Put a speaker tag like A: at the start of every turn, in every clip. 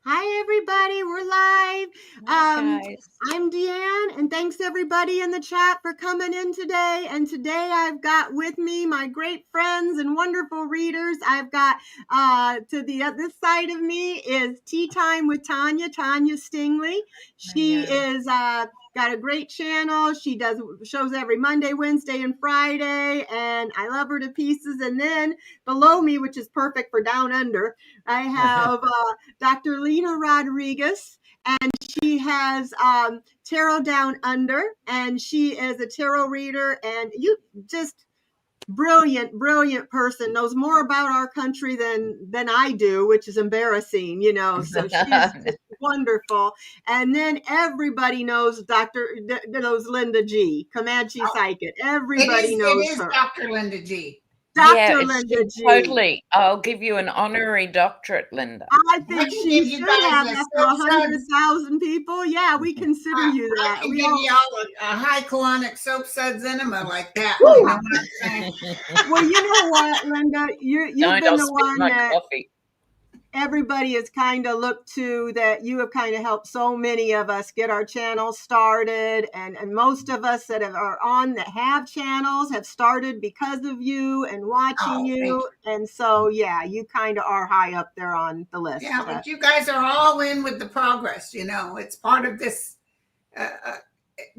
A: Hi, everybody. We're live.
B: Hi, guys.
A: I'm Deanne, and thanks everybody in the chat for coming in today. And today I've got with me my great friends and wonderful readers. I've got to the this side of me is Tea Time with Tanya Stingley. She is got a great channel. She does shows every Monday, Wednesday, and Friday, and I love her to pieces. And then below me, which is perfect for Down Under, I have Dr. Lena Rodriguez, and she has Tarot Down Under, and she is a tarot reader, and you just brilliant person, knows more about our country than I do, which is embarrassing, so she's just wonderful. And then everybody knows knows Linda G, Comanche Psychic. Everybody knows her.
C: Dr. Linda G.
A: Dr. Linda G.
B: Totally. I'll give you an honorary doctorate, Linda.
A: I think she should have after 100,000 people. Yeah, we consider you that.
C: I can give you all a high colonic soap suds enema like that.
A: You know what I'm saying? Well, you know what, Linda? You've been the one that coffee. Everybody has kind of looked to, that you have kind of helped so many of us get our channels started, and most of us that are on that have channels have started because of you and watching you. And so yeah, you kind of are high up there on the list.
C: Yeah, but you guys are all in with the progress. It's part of this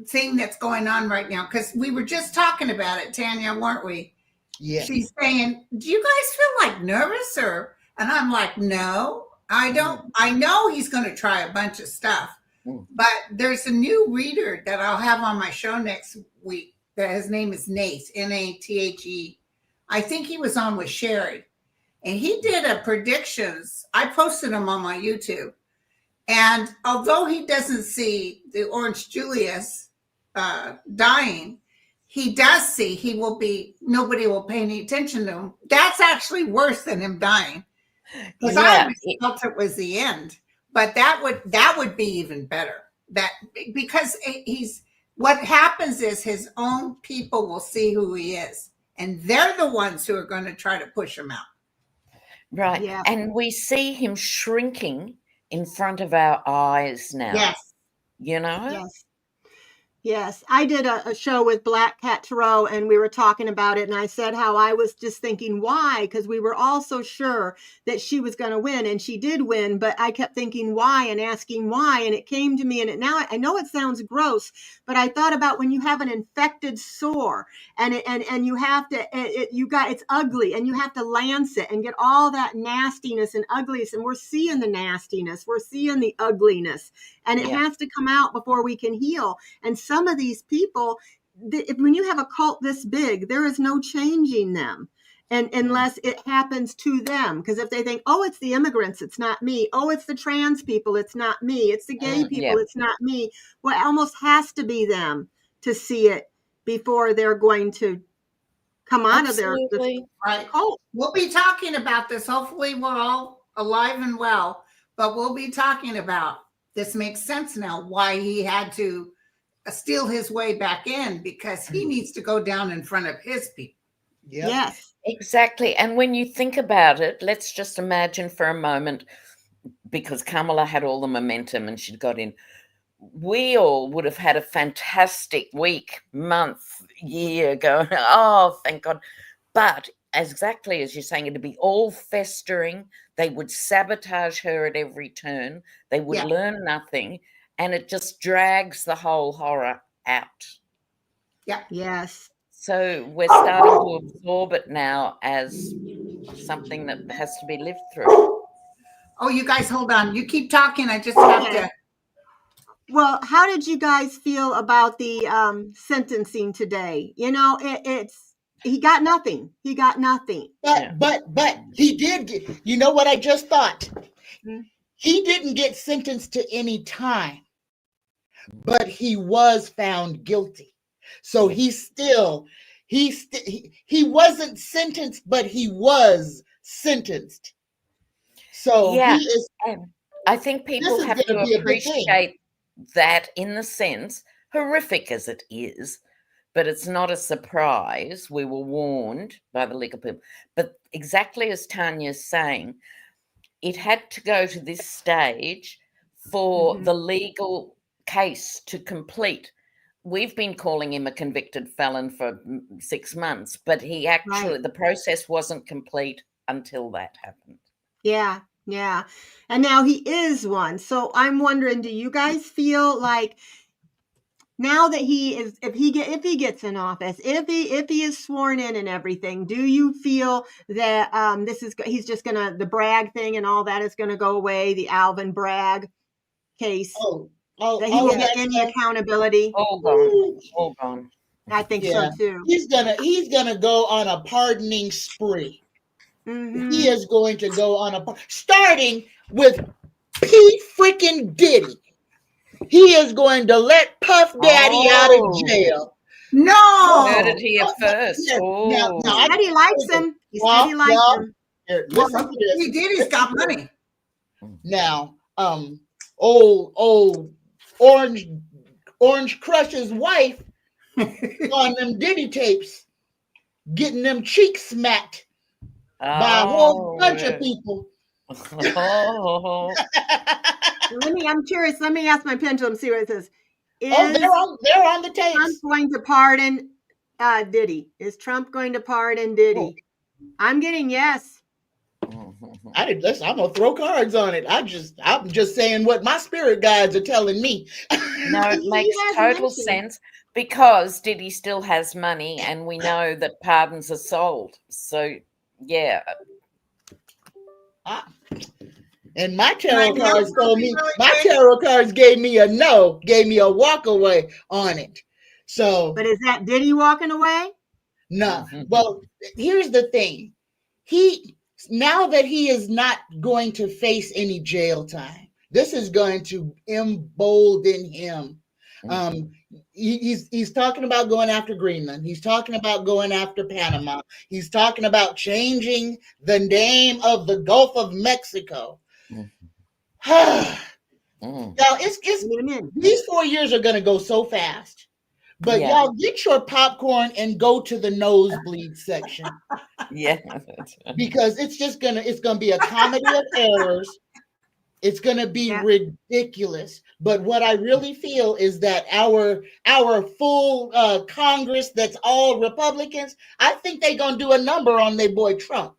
C: thing that's going on right now, because we were just talking about it, Tanya, weren't we?
D: Yeah.
C: She's saying, do you guys feel like nervous? And I'm like, no, I don't. I know he's going to try a bunch of stuff, but there's a new reader that I'll have on my show next week. That his name is Nate, Nathe. I think he was on with Sherry, and he did a predictions. I posted them on my YouTube, and although he doesn't see the Orange Julius dying, he does see nobody will pay any attention to him. That's actually worse than him dying. Because I felt it was the end, but that would be even better. Because what happens is his own people will see who he is, and they're the ones who are going to try to push him out.
B: Right. Yeah. And we see him shrinking in front of our eyes now.
C: Yes.
A: Yes. Yes, I did a show with Black Cat Tarot, and we were talking about it, and I said how I was just thinking, why? Because we were all so sure that she was going to win, and she did win, but I kept thinking why and asking why, and it came to me, and now I know it sounds gross, but I thought about when you have an infected sore, and you have to, it's ugly, and you have to lance it and get all that nastiness and ugliness, and we're seeing the nastiness, we're seeing the ugliness, and it has to come out before we can heal. And some of these people, when you have a cult this big, there is no changing them, and unless it happens to them. Because if they think, oh, it's the immigrants, it's not me. Oh, it's the trans people, it's not me. It's the gay people, it's not me. Well, it almost has to be them to see it before they're going to come out of their
C: cult. We'll be talking about this. Hopefully we're all alive and well, but we'll be talking about this. Makes sense now why he had to steal his way back in, because he needs to go down in front of his people.
A: Yes,
B: exactly. And when you think about it, let's just imagine for a moment, because Kamala had all the momentum and she'd got in, we all would have had a fantastic week, month, year going, oh, thank God. But exactly as you're saying, it'd be all festering. They would sabotage her at every turn. They would learn nothing. And it just drags the whole horror out.
C: Yeah.
A: Yes.
B: So we're starting to absorb it now as something that has to be lived through.
C: Oh, you guys, hold on. You keep talking. I just have to.
A: Well, how did you guys feel about the sentencing today? He got nothing. He got nothing.
D: But he did get, you know what I just thought? He didn't get sentenced to any time, but he was found guilty. So he wasn't sentenced, but he was sentenced. So
B: he is. I think people have to appreciate that, in the sense, horrific as it is, but it's not a surprise. We were warned by the legal people. But exactly as Tanya's saying, it had to go to this stage for the legal case to complete. We've been calling him a convicted felon for 6 months, but he actually,
A: Right.
B: the process wasn't complete until that happened.
A: Yeah, yeah. And now he is one. So I'm wondering, do you guys feel like now that he is, if he gets in office, if he is sworn in and everything, do you feel that he's just gonna, the Bragg thing and all that is gonna go away, the Alvin Bragg case, that he
D: All of
A: won't get
D: that
A: any
D: stuff.
A: accountability?
B: All gone. All gone.
A: I think so
D: Yeah,
A: too.
D: he's gonna go on a pardoning spree. He
A: Mm-hmm.
D: is going to go on starting with P freaking Diddy. He is going to let Puff Daddy out of
B: Oh,
D: jail.
B: you heard it
C: No.
B: here first.
D: Here, now
A: He
B: Oh,
A: said he likes him. He said he likes
D: y'all,
A: him.
D: here,
C: Well,
D: listen to this.
C: he did. He's got money.
D: Now, old Orange Crush's wife on them Diddy tapes, getting them cheeks smacked by a whole bunch of people.
B: Oh.
A: I'm curious. Let me ask my pendulum, see what it says.
D: Oh,
A: Is
D: they're on the
A: Trump
D: tapes.
A: going to pardon Diddy? Is Trump going to pardon Diddy? I'm getting yes.
D: Listen, I'm gonna throw cards on it. I'm just saying what my spirit guides are telling me.
B: No, it
A: He
B: makes
A: has
B: total
A: mentioned.
B: sense because Diddy still has money and we know that pardons are sold. So, yeah.
D: And my
C: Can I
D: tarot
C: tell
D: cards told
C: something
D: me,
C: really
D: my
C: quick?
D: tarot cards gave me a no, gave me a walk away on it. So
A: But is that Diddy walking away?
D: no. Well, here's the thing. Now that he is not going to face any jail time, this is going to embolden him. He's talking about going after Greenland. He's talking about going after Panama. He's talking about changing the name of the Gulf of Mexico. Y'all, these 4 years are going to go so fast. But
B: Yeah.
D: y'all get your popcorn and go to the nosebleed section
B: Yeah.
D: because it's gonna be a comedy of errors. It's gonna be ridiculous. But what I really feel is that our full Congress that's all Republicans, I think they're gonna do a number on their boy Trump.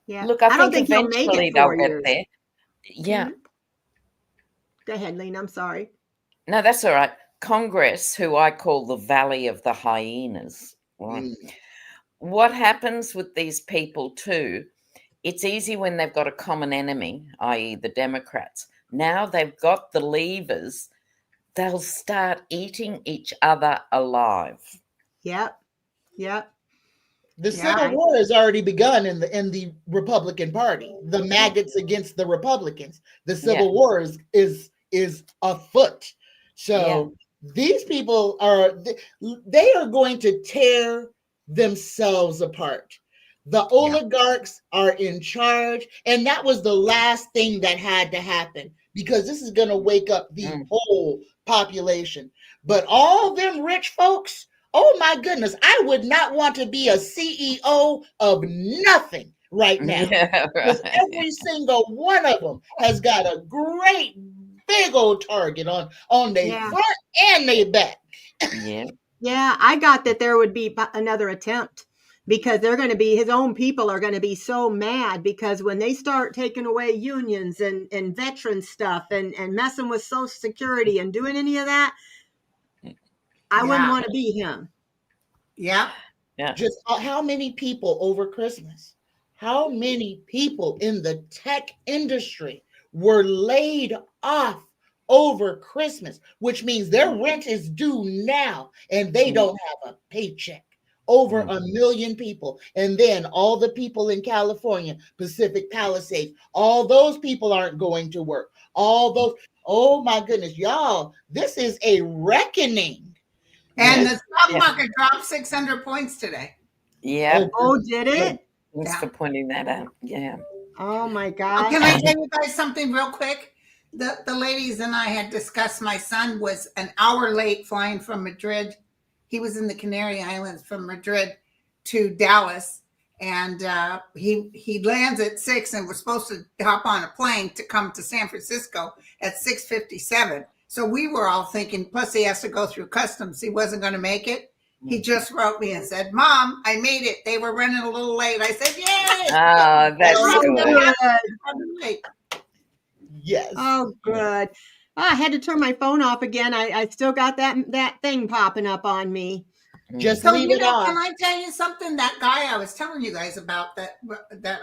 A: Yeah.
B: Look, I
A: don't
B: think
A: think he'll make
B: eventually
A: it
B: they'll
A: 4
B: get
A: years.
B: there. Yeah.
A: Go ahead, Lena. I'm sorry.
B: No, that's all right. Congress, who I call the Valley of the Hyenas, right? What happens with these people too, it's easy when they've got a common enemy, i.e. the Democrats. Now they've got the levers, they'll start eating each other alive.
A: Yep.
D: The civil war has already begun in the Republican Party. The maggots against the Republicans. The civil war is afoot. So these people they are going to tear themselves apart. The oligarchs are in charge, and that was the last thing that had to happen because this is going to wake up the whole population. But all them rich folks, oh my goodness, I would not want to be a CEO of nothing right now.
B: Yeah,
D: Because
B: right.
D: every single one of them has got a great big old target on their front and their back.
A: Yeah, I got that there would be another attempt because they're going to be, his own people are going to be so mad because when they start taking away unions and veteran stuff and messing with Social Security and doing any of that, I wouldn't want to be him.
C: Yeah.
D: Just how many people over Christmas? How many people in the tech industry were laid off over Christmas, which means their rent is due now and they don't have a paycheck? Over 1 million people. And then all the people in California, Pacific Palisades, all those people aren't going to work. All those, oh my goodness, y'all, this is a reckoning.
C: And the stock market dropped 600 points today.
B: Yeah.
A: Oh, did it?
B: Thanks for pointing that out. Yeah.
A: Oh my God.
C: Can I tell you guys something real quick? The ladies and I had discussed, my son was an hour late flying from Madrid. He was in the Canary Islands from Madrid to Dallas. and he lands at 6, and we're supposed to hop on a plane to come to San Francisco at 6:57. So we were all thinking, plus he has to go through customs. He wasn't going to make it. He just wrote me and said, "Mom, I made it. They were running a little late." I said, "Yay!"
B: Oh, that's
A: Oh,
B: good.
A: good.
D: Yes.
A: Oh, good. Oh, I had to turn my phone off again. I still got that thing popping up on me.
D: Just
C: So,
D: leave
C: you
D: it
C: know,
D: on.
C: can I tell you something? That guy I was telling you guys about that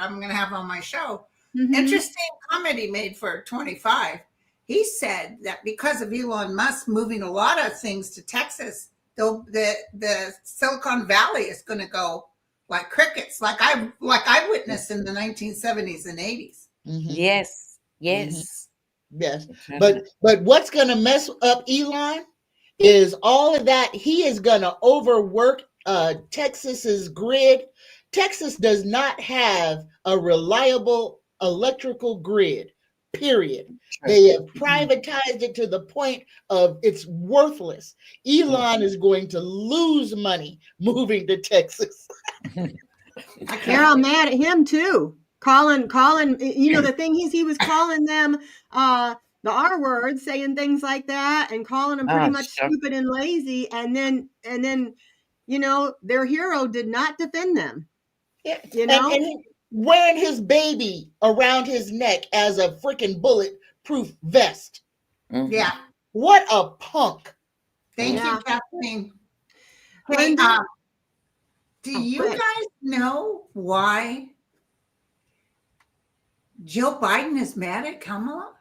C: I'm going to have on my show.
A: Mhm.
C: Interesting comment he made for 25. He said that because of Elon Musk moving a lot of things to Texas, the Silicon Valley is going to go like crickets, like I witnessed in the 1970s and 80s.
D: Mhm.
B: Yes, yes.
D: Yes.
B: Definitely.
D: But what's going to mess up Elon is all of that. He is going to overwork Texas's grid. Texas does not have a reliable electrical grid, period. They have privatized it to the point of it's worthless. Elon is going to lose money moving to Texas.
A: They're all mad at him too. Calling, you know, the thing is he was calling them the R word, saying things like that, and calling them pretty much stupid and lazy, and then you know, their hero did not defend them.
D: Yeah.
A: You know,
D: and he wearing his baby around his neck as a freaking bulletproof vest.
B: Mhm.
C: Yeah.
D: What a punk.
C: Thank
A: Yeah.
C: you, Kathleen. Hey,
A: Brenda?
C: do
A: Oh,
C: you
A: go ahead.
C: guys know why Joe Biden is mad at Kamala?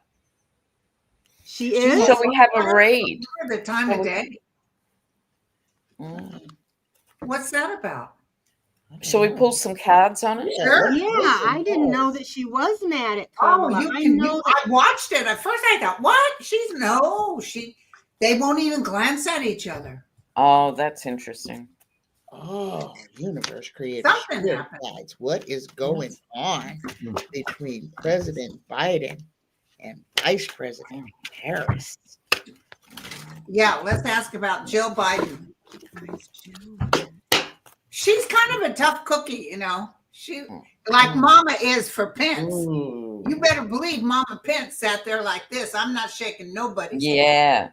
A: She is.
B: Shall we have a read?
C: The time of day.
B: Mm.
C: What's that about?
B: Shall we pull some cards on it?
C: Sure.
A: Yeah, I didn't know that she was mad at
C: Oh,
A: Kamala.
C: you
A: I
C: can.
A: know that.
C: I watched it at first. I thought, what? They won't even glance at each other.
B: Oh, that's interesting.
D: Oh, universe created
C: Something
D: spirit
C: happened.
D: guides. What is going on between President Biden and Vice President Harris?
C: Yeah, let's ask about Jill Biden. She's kind of a tough cookie, you know. She like Mama is for Pence.
D: Ooh.
C: You better believe Mama Pence sat there like this. I'm not shaking nobody's hand.
B: Yeah.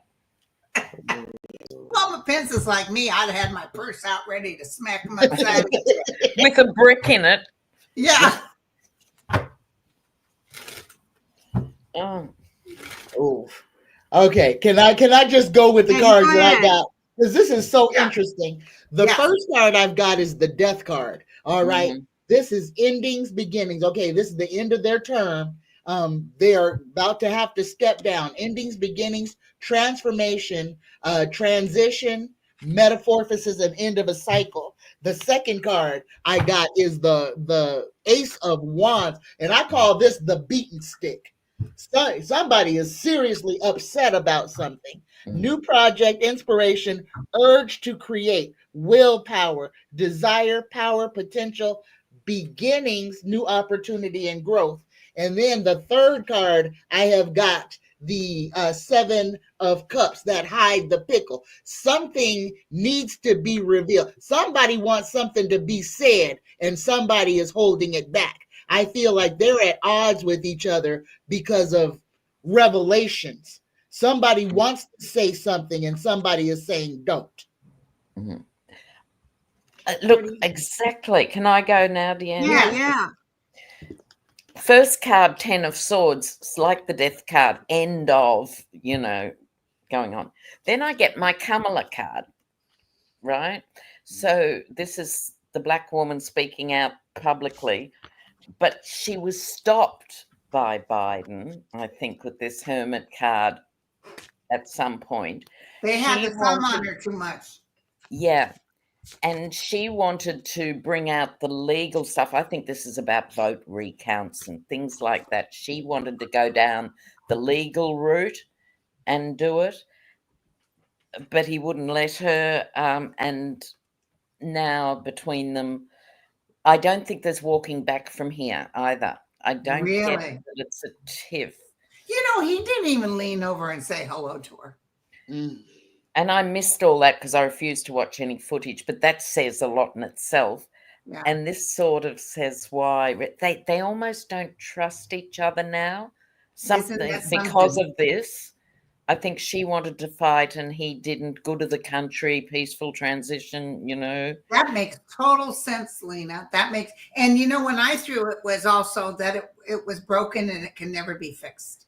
C: Mama Pence is like me. I'd have had my purse out ready to smack him upside.
B: With a brick in it.
C: Yeah.
B: Oh.
D: Oh. Okay. Can I just go with the
A: Yeah,
D: cards
A: go
D: that I
A: ahead.
D: got? Because this is so
C: Yeah.
D: interesting. The
C: Yeah.
D: first card I've got is the death card. All right.
B: Mhm.
D: This is endings, beginnings. Okay, this is the end of their term. They are about to have to step down. Endings, beginnings, transformation, transition, metamorphosis, and end of a cycle. The second card I got is the Ace of Wands, and I call this the beaten stick. Somebody is seriously upset about something. New project, inspiration, urge to create, willpower, desire, power, potential, beginnings, new opportunity, and growth. And then the third card, I have got the Seven of Cups that hide the pickle. Something needs to be revealed. Somebody wants something to be said, and somebody is holding it back. I feel like they're at odds with each other because of revelations. Somebody wants to say something, and somebody is saying don't.
B: Mm-hmm. Look, exactly. Can I go now, Deanne?
A: Yeah.
B: First card, 10 of Swords. It's like the death card, end of, you know, going on. Then I get my Kamala card, right? So this is the black woman speaking out publicly, but she was stopped by Biden, I think, with this hermit card at some point.
C: They had the thumb on her too much.
B: Yeah. And she wanted to bring out the legal stuff. I think this is about vote recounts and things like that. She wanted to go down the legal route and do it, but he wouldn't let her. And now between them, I don't think there's walking back from here either. I don't get that it's a tiff.
C: You know, he didn't even lean over and say hello to her.
B: And I missed all that because I refused to watch any footage, but that says a lot in itself.
C: Yeah.
B: And this sort of says why they almost don't trust each other now.
C: Isn't that
B: Because
C: something?
B: of this. I think she wanted to fight and he didn't. Good of the country, peaceful transition,
C: That makes total sense, Lena. That makes, and when I threw it was also that it was broken and it can never be fixed.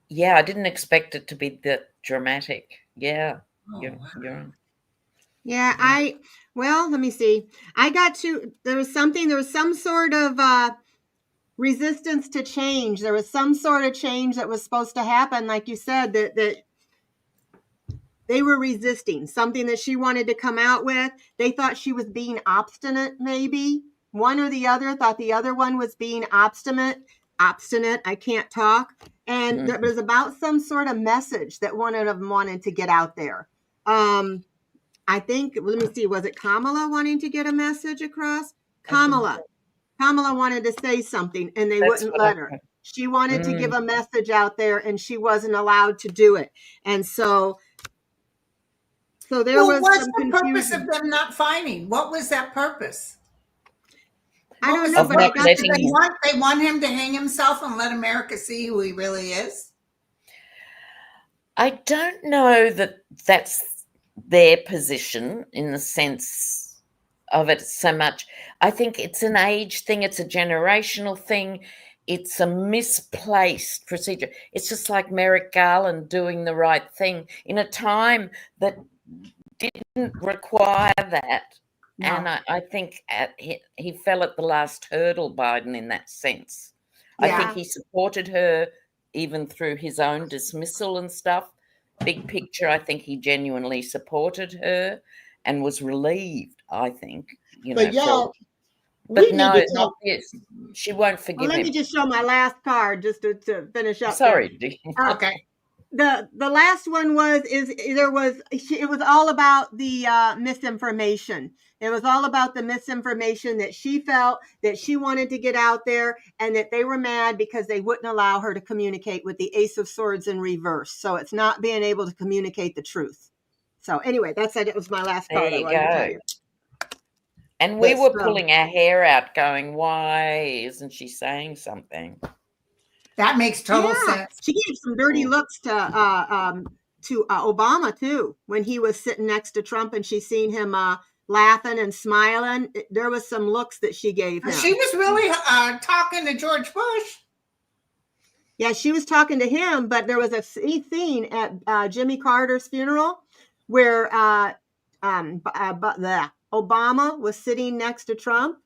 B: Yeah, I didn't expect it to be that dramatic. Yeah.
C: Oh,
B: You're,
C: wow.
B: you're,
A: Yeah, well, let me see. There was some sort of resistance to change. There was some sort of change that was supposed to happen, like you said, that they were resisting something that she wanted to come out with. They thought she was being obstinate, maybe. One or the other thought the other one was being obstinate. I can't talk. And it was about some sort of message that one of them wanted to get out there. I think, let me see, was it Kamala wanting to get a message across? Kamala wanted to say something and they wouldn't let her. She wanted to give a message out there and she wasn't allowed to do it. And so there was
C: what's
A: some
C: the purpose
A: confusion.
C: of them not fighting? What was that purpose?
A: I don't know, but I got
C: they want him to hang himself and let America see who he really is.
B: I don't know that that's their position in the sense of it so much. I think it's an age thing. It's a generational thing. It's a misplaced procedure. It's just like Merrick Garland doing the right thing in a time that didn't require that. No. And I think he fell at the last hurdle, Biden, in that sense. Yeah. I think he supported her even through his own dismissal and stuff. Big picture, I think he genuinely supported her and was relieved, I think.
D: But y'all,
B: but no, not this. She won't forgive him.
A: Let me just show my last card just to finish up.
B: Sorry.
A: Okay. The last one it was all about the misinformation. It was all about the misinformation that she felt that she wanted to get out there and that they were mad because they wouldn't allow her to communicate with the Ace of Swords in reverse. So it's not being able to communicate the truth. So anyway, it was my last card.
B: There you go. And we were pulling our hair out going, why isn't she saying something?
C: That makes total sense.
A: She gave some dirty looks to Obama too when he was sitting next to Trump and she seen him laughing and smiling. There was some looks that she gave him.
C: She was really talking to George Bush.
A: Yeah, she was talking to him, but there was a scene at Jimmy Carter's funeral where Obama was sitting next to Trump.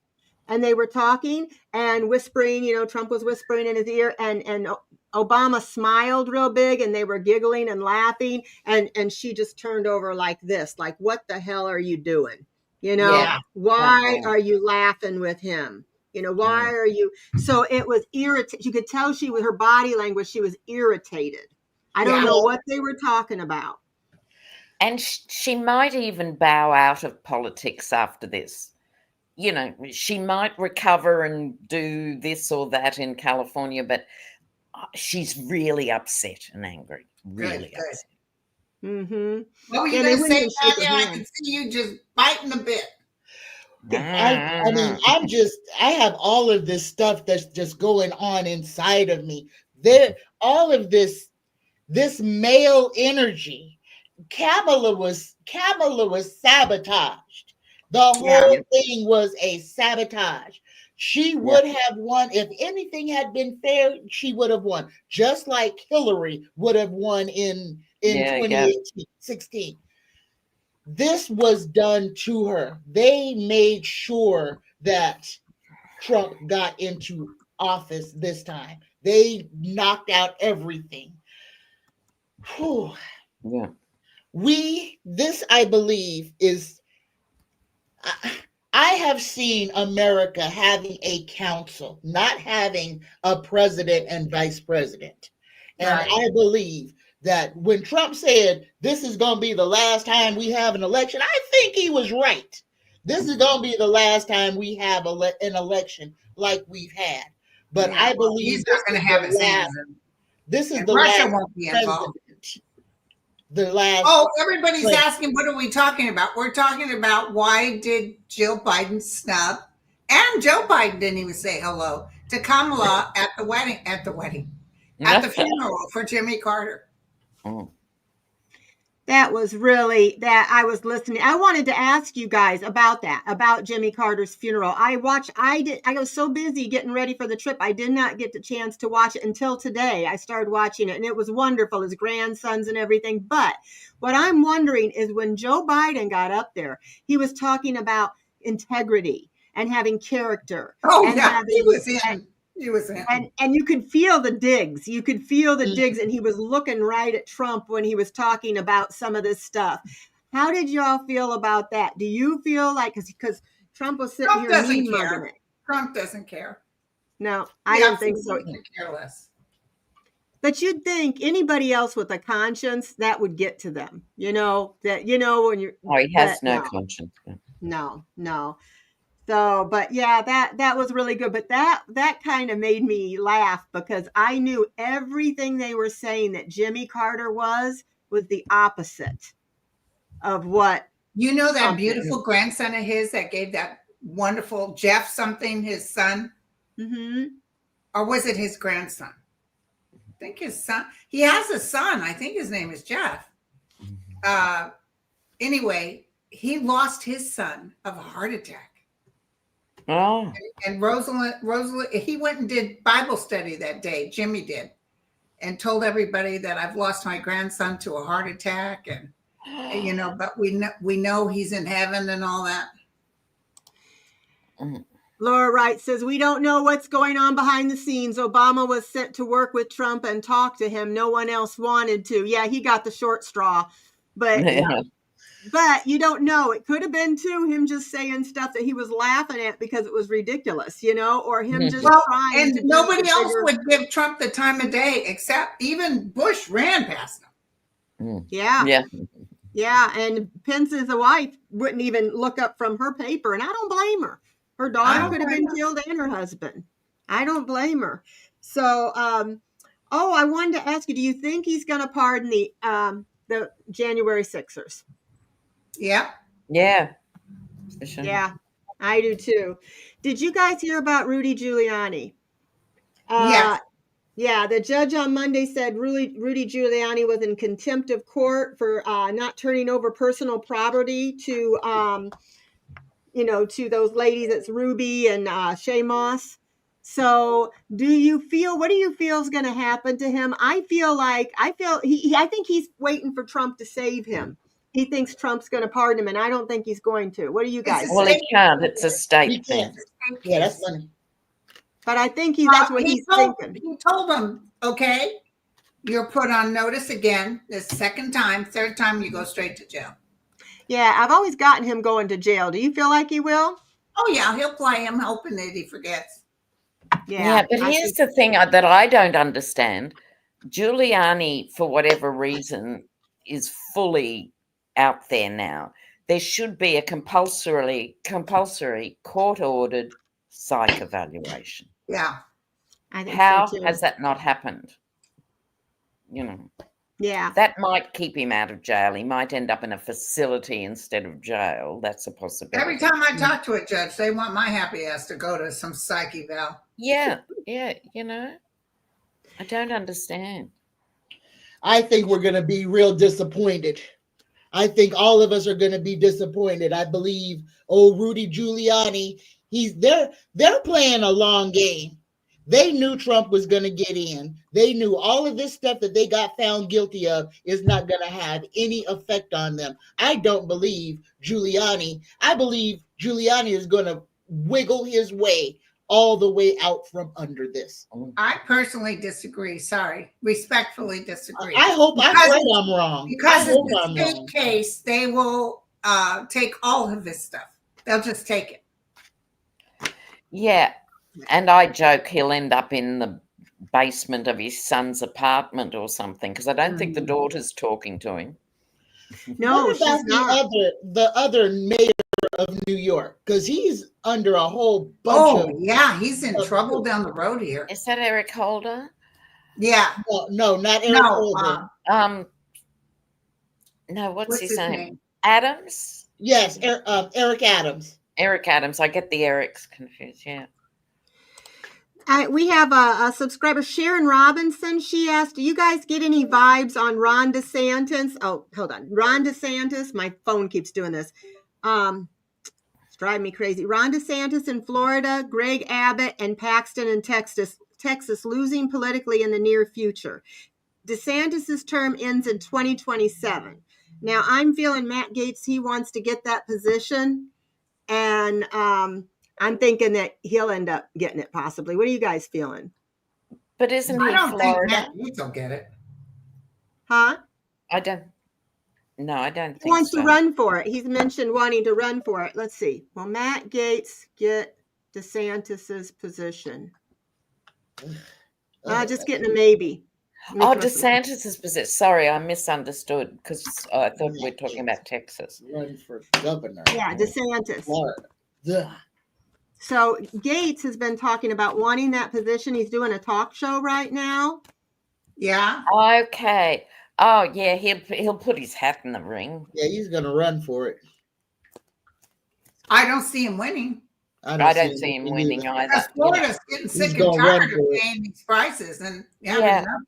A: And they were talking and whispering, Trump was whispering in his ear and Obama smiled real big and they were giggling and laughing. And she just turned over like this, like, what the hell are you doing? Why are you laughing with him? Why are you? So it was irritated. You could tell with her body language, she was irritated. I don't know what they were talking about.
B: And she might even bow out of politics after this. She might recover and do this or that in California, but she's really upset and angry. Really upset.
A: Mm-hmm.
C: What were you going to say, Tanya? I can see you just biting a bit.
D: I mean, I have all of this stuff that's just going on inside of me. All of this male energy. Kamala was sabotaged. The whole thing was a sabotage. She would have won. If anything had been fair, she would have won. Just like Hillary would have won in 2016. This was done to her. They made sure that Trump got into office this time. They knocked out everything. Whew.
B: Yeah.
D: This, I believe, is... I have seen America having a council, not having a president and vice president. And I believe that when Trump said, this is going to be the last time we have an election, I think he was right. This is going to be the last time we have an election like we've had. But I believe
C: he's not going to have it.
D: This is the last
C: won't be involved.
D: The last.
C: Everybody's asking, what are we talking about? We're talking about why did Jill Biden snub And Joe Biden didn't even say hello to Kamala at the funeral for Jimmy Carter.
A: That was really that I was listening. I wanted to ask you guys about that, about Jimmy Carter's funeral. I was so busy getting ready for the trip. I did not get the chance to watch it until today. I started watching it and it was wonderful, his grandsons and everything. But what I'm wondering is when Joe Biden got up there, he was talking about integrity and having character.
C: Oh,
A: and
C: yeah,
A: having,
C: he was in. He was in.
A: And you could feel the digs. You could feel the digs. And he was looking right at Trump when he was talking about some of this stuff. How did y'all feel about that? Do you feel like, because Trump was sitting here mean mugging it?
C: Trump doesn't care.
A: No, I don't think so.
C: Care less.
A: But you'd think anybody else with a conscience, that would get to them. When you're.
B: Oh, he has no conscience.
A: No. So, but yeah, that was really good. But that kind of made me laugh because I knew everything they were saying that Jimmy Carter was the opposite of what.
C: That beautiful grandson of his that gave that wonderful Jeff something, his son?
A: Mm-hmm.
C: Or was it his grandson? I think his son. He has a son. I think his name is Jeff. Anyway, he lost his son of a heart attack.
B: Oh.
C: And Rosalind, he went and did Bible study that day. Jimmy did, and told everybody that I've lost my grandson to a heart attack, and but we know he's in heaven and all that.
A: Laura Wright says, we don't know what's going on behind the scenes. Obama was sent to work with Trump and talk to him. No one else wanted to. Yeah, he got the short straw, but. But you don't know. It could have been too him just saying stuff that he was laughing at because it was ridiculous, or him just trying.
C: And nobody else would give Trump the time of day except even Bush ran past him.
A: Yeah. And Pence's wife wouldn't even look up from her paper, and I don't blame her. Her daughter could have been killed and her husband. I don't blame her. So, I wanted to ask you: do you think he's going to pardon the January 6ers?
C: Yeah.
B: Yeah. Sure.
A: Yeah, I do too. Did you guys hear about Rudy Giuliani?
C: Yes.
A: Yeah, the judge on Monday said Rudy Giuliani was in contempt of court for not turning over personal property to those ladies. It's Ruby and Shay Moss. So what do you feel is going to happen to him? I think he's waiting for Trump to save him. He thinks Trump's going to pardon him, and I don't think he's going to. What do you guys think?
B: Well, he can't. It's a state thing.
D: Yeah, that's funny.
A: But I think that's what he's thinking.
C: He told them, okay, you're put on notice again. The second time, third time, you go straight to jail.
A: Yeah, I've always gotten him going to jail. Do you feel like he will?
C: Oh, yeah, he'll play him, hoping that he forgets.
B: Yeah, but here's the thing that I don't understand. Giuliani, for whatever reason, is fully out there now. There should be a compulsory court-ordered psych evaluation.
C: Yeah.
A: I think
B: How
A: so too.
B: has that not happened?
A: Yeah.
B: That might keep him out of jail. He might end up in a facility instead of jail. That's a possibility.
C: Every time I talk to a judge, they want my happy ass to go to some psych eval.
B: Yeah. I don't understand.
D: I think we're going to be real disappointed. I think all of us are going to be disappointed. I believe Rudy Giuliani, they're playing a long game. They knew Trump was going to get in. They knew all of this stuff that they got found guilty of is not going to have any effect on them. I don't believe Giuliani. I believe Giuliani is going to wiggle his way all the way out from under this.
C: I personally disagree. Sorry. Respectfully disagree.
D: I hope I'm wrong.
C: Because in the state case, they will take all of this stuff. They'll just take it.
B: Yeah. And I joke he'll end up in the basement of his son's apartment or something, because I don't think the daughter's talking to him.
A: No,
D: what about the other mayor of New York? Because he's under a whole bunch of...
C: yeah, he's in trouble down the road here.
B: Is that Eric Holder?
C: Yeah.
D: No, not Eric Holder.
B: No, what's his name? Adams?
D: Yes, Eric Adams.
B: Eric Adams. I get the Erics confused. Yeah.
A: We have a subscriber, Sharon Robinson. She asked, do you guys get any vibes on Ron DeSantis? Oh, hold on. Ron DeSantis. My phone keeps doing this. It's driving me crazy. Ron DeSantis in Florida, Greg Abbott and Paxton in Texas losing politically in the near future. DeSantis's term ends in 2027. Now, I'm feeling Matt Gaetz, he wants to get that position. And I'm thinking that he'll end up getting it possibly. What are you guys feeling?
B: But isn't he
C: I don't think
B: Florida?
C: Matt Gaetz will get it.
A: Huh?
B: I don't. No, I don't think
A: He wants
B: so.
A: to run for it. He's mentioned wanting to run for it. Let's see. Will Matt Gaetz get DeSantis's position? Just getting a maybe.
B: Oh, DeSantis's position. Sorry, I misunderstood because I thought we were talking about Texas.
D: Run for governor.
A: Yeah, DeSantis.
D: Florida. Ugh.
A: So Gaetz has been talking about wanting that position. He's doing a talk show right now.
C: Yeah.
B: Okay. Oh, yeah, he'll put his hat in the ring.
D: Yeah, he's going to run for it.
C: I don't see him winning.
B: I don't see him winning either.
C: Because Florida's getting sick and tired of paying these prices and having nothing.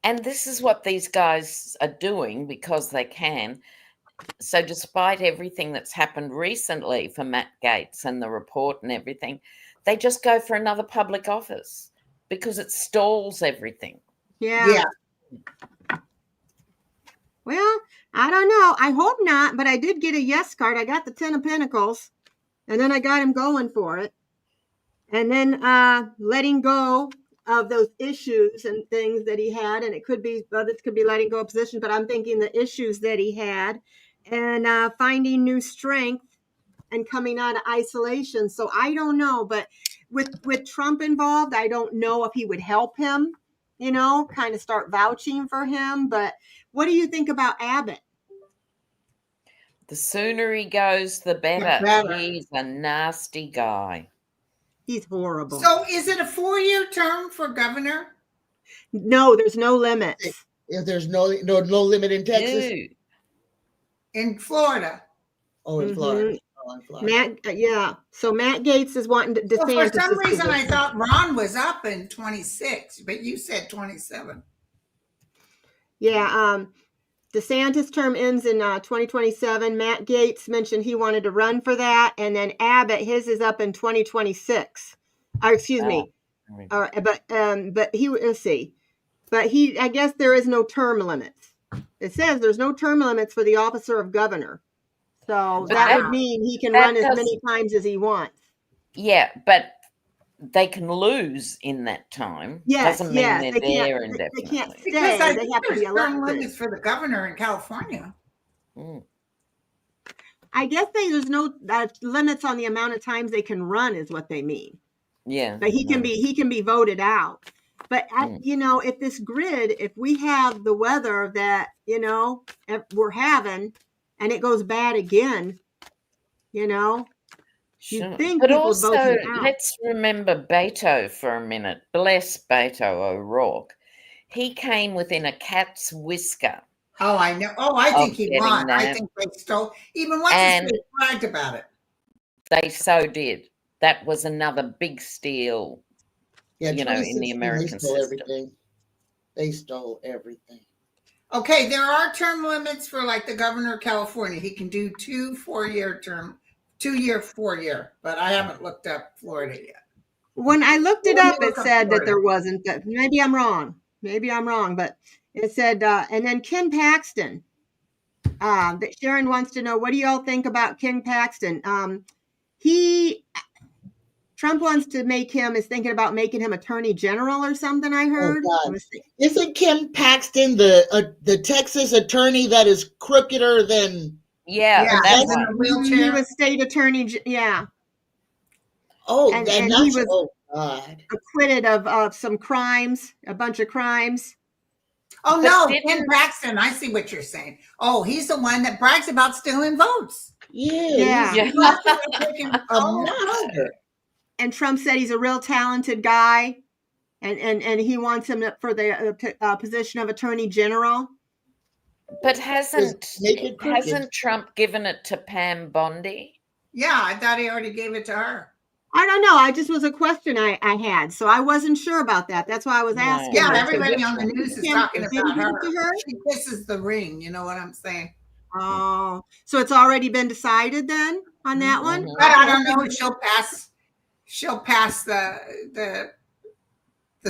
B: And this is what these guys are doing because they can. So despite everything that's happened recently for Matt Gaetz and the report and everything, they just go for another public office because it stalls everything.
A: Yeah. Well, I don't know. I hope not, but I did get a yes card. I got the 10 of Pentacles, and then I got him going for it. And then letting go of those issues and things that he had, and it could be, this could be letting go of position, but I'm thinking the issues that he had, and finding new strength and coming out of isolation. So I don't know, but with Trump involved, I don't know if he would help him, kind of start vouching for him. But what do you think about Abbott?
B: The sooner he goes, the better. He's a nasty guy.
A: He's horrible.
C: So is it a 4-year term for governor?
A: No, there's no limits.
D: There's no limit in Texas?
B: Dude.
C: In Florida.
D: Oh, in Florida. Oh, in
A: Florida. So Matt Gaetz is wanting to DeSantis.
C: Well, for some reason, I thought Ron was up in 26, but you said 27.
A: Yeah, DeSantis' term ends in 2027. Matt Gaetz mentioned he wanted to run for that, and then Abbott, his is up in 2026. Excuse me. But he, let's see. But I guess there is no term limits. It says there's no term limits for the officer of governor. So that would mean he can run as many times as he wants.
B: Yeah, but they can lose in that time.
A: Yes,
B: doesn't mean they're there indefinitely.
A: They can't stay.
C: Because I
A: they
C: think
A: have to be
C: there's term
A: elected.
C: limits for the governor in California.
A: I guess there's no limits on the amount of times they can run, is what they mean.
B: Yeah,
A: but he can be voted out. But if this grid, if we have the weather that we're having, and it goes bad again,
B: Sure.
A: think
B: but
A: people
B: also,
A: vote him out.
B: let's remember Beto for a minute. Bless Beto O'Rourke. He came within a cat's whisker.
C: Oh, I know. Oh, I think he won. I think they stole. Even once they bragged about it.
B: They so did. That was another big steal, in the American system.
D: Everything. They stole everything.
C: Okay, there are term limits for like the governor of California. He can do 2 4-year term. 2-year, 4-year, but I haven't looked up Florida yet.
A: When I looked it up, it said that there wasn't. That maybe I'm wrong, but it said, and then Ken Paxton. That Sharon wants to know, what do y'all think about Ken Paxton? Trump wants to is thinking about making him attorney general or something. I heard.
D: Oh, isn't Ken Paxton the Texas attorney that is crookeder than?
B: Yeah,
C: that's in a wheelchair.
A: He was state attorney. Yeah.
D: Oh,
A: and he was acquitted of some crimes, a bunch of crimes.
C: Oh, no, Ken Paxton. I see what you're saying. Oh, he's the one that brags about stealing votes.
A: Yeah. And Trump said he's a real talented guy, and he wants him for the position of attorney general.
B: But hasn't Trump given it to Pam Bondi?
C: Yeah, I thought he already gave it to her.
A: I don't know. I just was a question I had, so I wasn't sure about that. That's why I was asking.
C: Yeah,
B: No.
C: everybody on the news is talking
A: Did he
C: about
A: give
C: her.
A: it to her?
C: She kisses the ring. You know what I'm saying?
A: Oh, so it's already been decided then on that one?
B: Mhm.
C: But I
A: Okay.
C: don't know if she'll pass. She'll pass the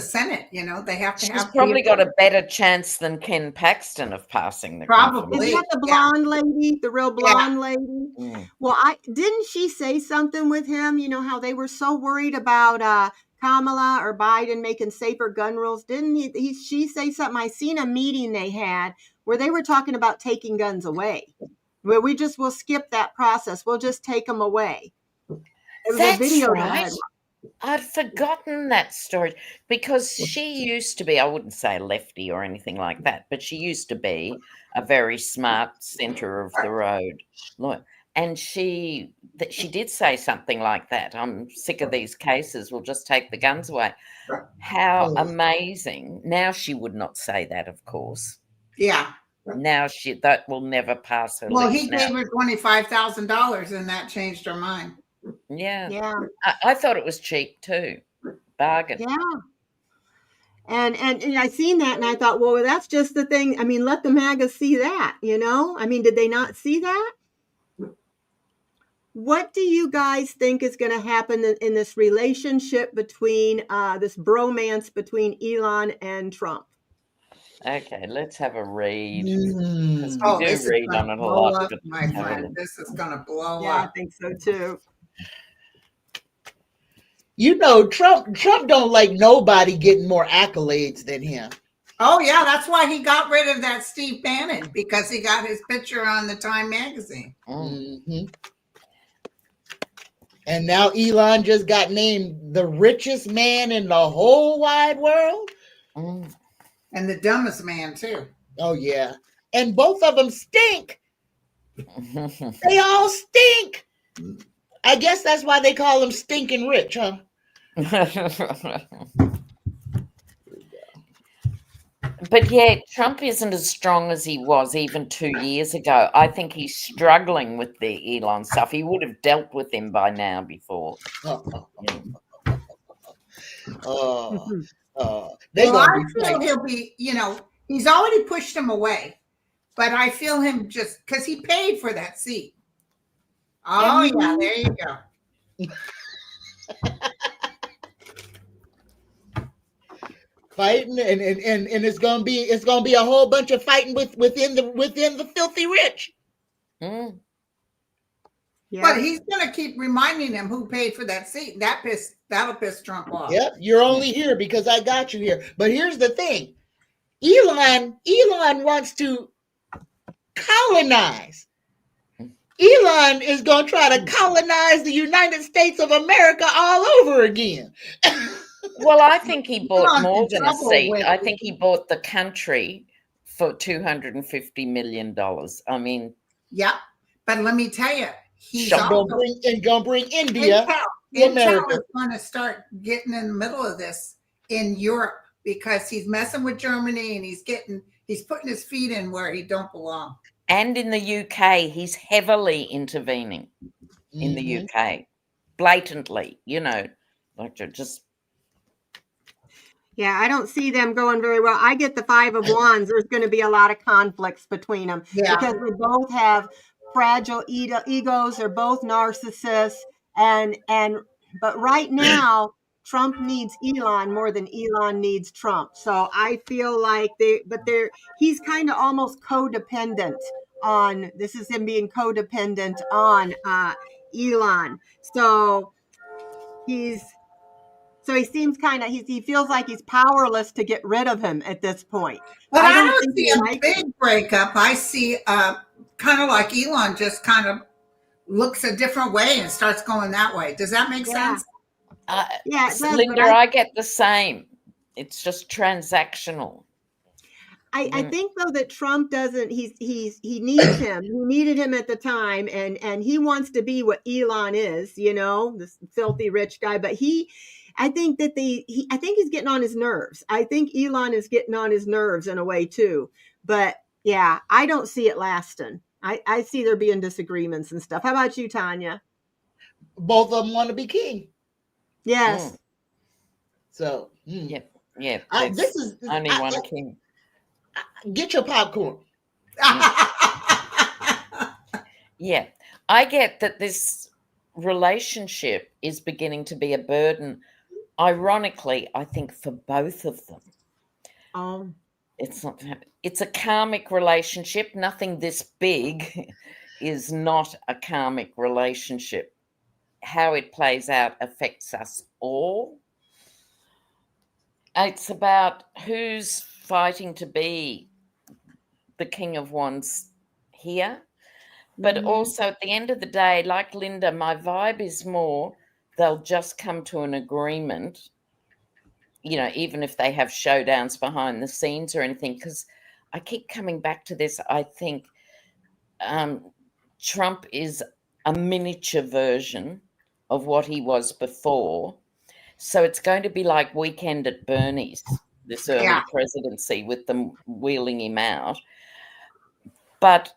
C: Senate. You know, they have to
B: She's
C: have
B: probably got
C: people.
B: a better chance than Ken Paxton of passing the
A: Is
C: Probably.
A: that the blonde lady, the real
C: Yeah.
A: blonde lady?
B: Mm.
A: Well, didn't she say something with him? You know how they were so worried about Kamala or Biden making safer gun rules. Didn't she say something? I seen a meeting they had where they were talking about taking guns away. Where we'll skip that process. We'll just take them away. It was a
B: That's
A: video that I
B: right.
A: had.
B: I'd forgotten that story because she used to be, I wouldn't say a lefty or anything like that, but she used to be a very smart center of the road lawyer. And she did say something like that. I'm sick of these cases. We'll just take the guns away. How amazing. Now she would not say that, of course.
C: Yeah.
B: Now that will never pass her
C: Well,
B: lips
C: he
B: now.
C: gave her $25,000, and that changed her mind.
B: Yeah.
A: Yeah.
B: I thought it was cheap too. Bargain.
A: Yeah. And I seen that and I thought, well, that's just the thing. I mean, let the MAGA see that, you know? I mean, did they not see that? What do you guys think is going to happen in this relationship between this bromance between Elon and Trump?
B: Okay, let's have a read. Because
D: Mm.
B: we
C: Oh,
B: do
C: this is
B: read
C: going
B: on
C: to
B: it a
C: blow
B: lot.
C: up,
B: But
C: my friend. This is going to blow
A: Yeah, I
C: up.
A: think so too.
D: You know, Trump don't like nobody getting more accolades than him.
C: Oh, yeah, that's why he got rid of that Steve Bannon, because he got his picture on the Time magazine.
D: Mm-hmm. And now Elon just got named the richest man in the whole wide world.
B: Mm.
C: And the dumbest man, too.
D: Oh, yeah. And both of them stink. They all stink. I guess that's why they call him stinking rich, huh?
B: But yeah, Trump isn't as strong as he was even 2 years ago. I think he's struggling with the Elon stuff. He would have dealt with him by now before.
C: Well, I feel he'll be, he's already pushed him away. But I feel him just because he paid for that seat. Oh, yeah, there you go.
D: Fighting and it's gonna be a whole bunch of fighting within the filthy rich.
B: Mm.
A: Yeah.
C: But he's gonna keep reminding them who paid for that seat. That'll piss Trump off.
D: Yep, you're only here because I got you here. But here's the thing. Elon wants to colonize. Elon is gonna try to colonize the United States of America all over again.
B: Well, I think he bought
C: Elon's
B: more
C: in
B: than a
C: trouble
B: seat.
C: with-
B: I think he bought the country for $250 million. I mean,
C: Yeah, but let me tell you, he's
B: Sure.
D: gonna bring India to
C: Intel
D: America.
C: is going to start getting in the middle of this in Europe because he's messing with Germany and he's putting his feet in where he don't belong.
B: and in the UK, he's heavily intervening in the
D: Mhm.
B: UK, blatantly, like just.
A: Yeah, I don't see them going very well. I get the 5 of Wands. There's going to be a lot of conflicts between them because they both have fragile egos. They're both narcissists, but right now Trump needs Elon more than Elon needs Trump. So I feel like he's kind of almost codependent on. This is him being codependent on Elon. So he seems he feels like he's powerless to get rid of him at this point.
C: But I don't
A: think
C: see a big breakup. I see kind of like Elon just kind of looks a different way and starts going that way. Does that make sense?
A: Yeah, it does,
B: Linda, I get the same. It's just transactional.
A: I think though that Trump doesn't. He needs him. He needed him at the time, and he wants to be what Elon is. This filthy rich guy. But I think that I think he's getting on his nerves. I think Elon is getting on his nerves in a way too. But yeah, I don't see it lasting. I see there being disagreements and stuff. How about you, Tanya?
D: both of them want to be king.
A: Yes.
D: So,
B: Yeah.
D: this is
B: only one king.
D: Get your popcorn.
B: Yeah, I get that this relationship is beginning to be a burden. Ironically, I think for both of them.
A: Oh.
B: It's a karmic relationship. Nothing this big is not a karmic relationship. How it plays out affects us all. It's about who's fighting to be the King of Wands here. But also at the end of the day, like Linda, my vibe is more they'll just come to an agreement, even if they have showdowns behind the scenes or anything, because I keep coming back to this. I think Trump is a miniature version of what he was before. So it's going to be like Weekend at Bernie's, this early presidency with them wheeling him out. But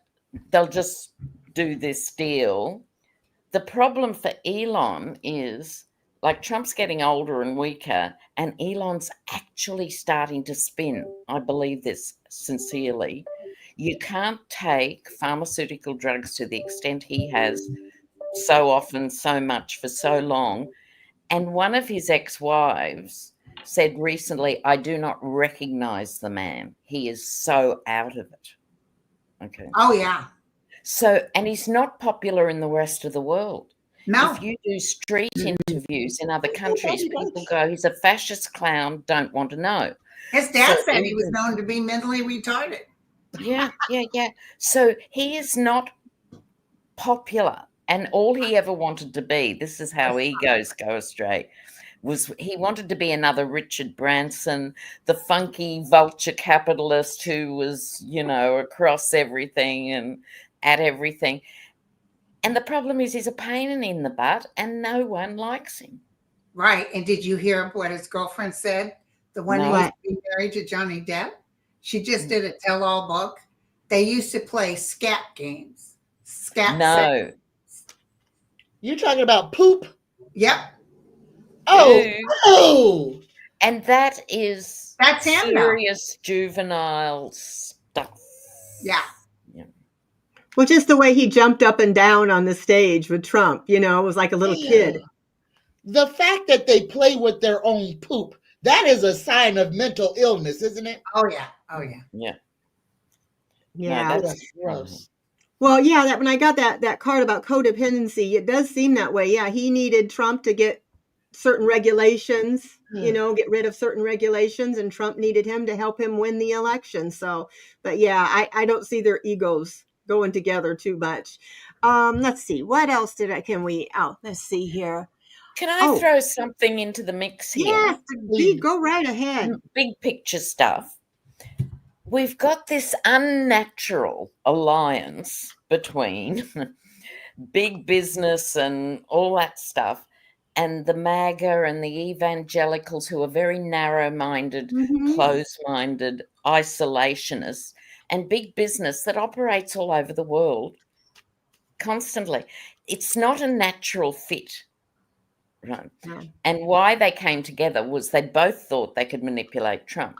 B: they'll just do this deal. The problem for Elon is, like, Trump's getting older and weaker, and Elon's actually starting to spin. I believe this sincerely. You can't take pharmaceutical drugs to the extent he has so often, so much, for so long. And one of his ex-wives said recently, I do not recognize the man. He is so out of it. Okay.
C: Oh, yeah.
B: So, and he's not popular in the rest of the world.
C: No.
B: If you do street interviews in other countries, people go, he's a fascist clown, don't want to know.
C: His dad said he was known to be mentally retarded.
B: Yeah. So he is not popular. And all he ever wanted to be, this is how egos go astray, was he wanted to be another Richard Branson, the funky vulture capitalist who was, across everything and at everything. And the problem is he's a pain in the butt and no one likes him.
C: Right. And did you hear what his girlfriend said? The one who used to be married to Johnny Depp? She just did a tell-all book. They used to play scat games.
B: No.
D: You're talking about poop?
C: Yep.
D: Oh.
B: And that's serious juvenile stuff.
C: Yeah.
A: Well, just the way he jumped up and down on the stage with Trump, it was like a little kid.
D: The fact that they play with their own poop, that is a sign of mental illness, isn't it?
C: Oh, yeah.
A: Yeah.
B: No, that's gross.
A: Well, yeah, that when I got that card about codependency, it does seem that way. Yeah, he needed Trump to get certain regulations, get rid of certain regulations, and Trump needed him to help him win the election. So, but yeah, I don't see their egos going together too much. Let's see. What else let's see here.
B: Can I throw something into the mix here?
A: Yes, go right ahead.
B: Big picture stuff. We've got this unnatural alliance between big business and all that stuff and the MAGA and the evangelicals who are very narrow-minded, closed-minded, isolationists, and big business that operates all over the world constantly. It's not a natural fit. Right.
A: No.
B: And why they came together was they both thought they could manipulate Trump.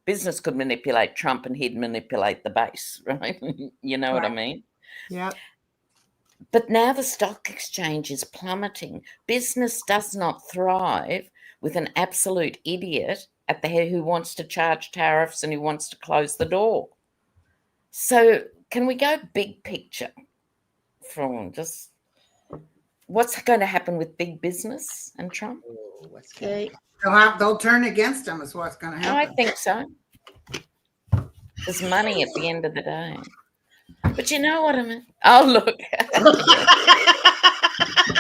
B: Business could manipulate Trump and he'd manipulate the base, right? What I mean?
A: Yeah.
B: But now the stock exchange is plummeting. Business does not thrive with an absolute idiot at the head who wants to charge tariffs and who wants to close the door. So can we go big picture from just what's going to happen with big business and Trump?
D: Okay.
C: They'll turn against him is what's going to happen.
B: I think so. There's money at the end of the day. But you know what I mean? Oh, look.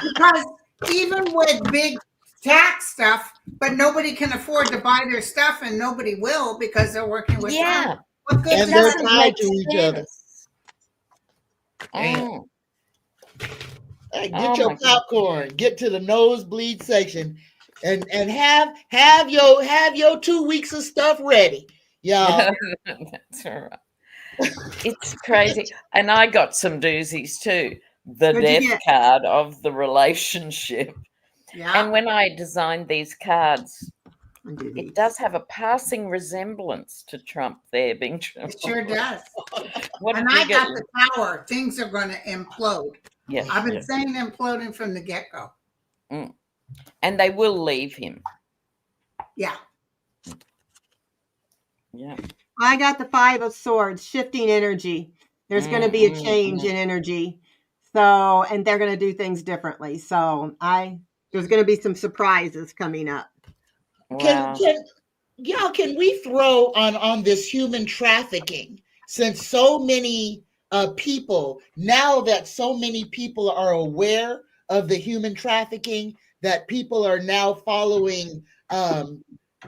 C: Because even with big tax stuff, but nobody can afford to buy their stuff and nobody will because they're working with Trump. What good
D: and they're tied to each other.
B: Oh.
D: Hey, get your popcorn. Get to the nosebleed section, and have your 2 weeks of stuff ready, y'all.
B: That's all right. It's crazy, and I got some doozies too. the
A: What'd you
B: death
A: get?
B: card of the relationship.
C: Yeah.
B: And when I designed these cards,
A: Undo
B: it
A: these.
B: does have a passing resemblance to Trump there being Trump.
C: It sure does.
B: What
C: And
B: did you
C: I
B: get?
C: got the tower. Things are going to implode.
B: Yeah,
C: I've been saying imploding from the get-go.
B: and they will leave him.
C: Yeah.
B: Yeah.
A: I got the 5 of Swords, shifting energy. There's going to be a change in energy. So, and they're going to do things differently. So there's going to be some surprises coming up.
B: Wow.
D: Can we throw on this human trafficking, since so many people, now that so many people are aware of the human trafficking, that people are now following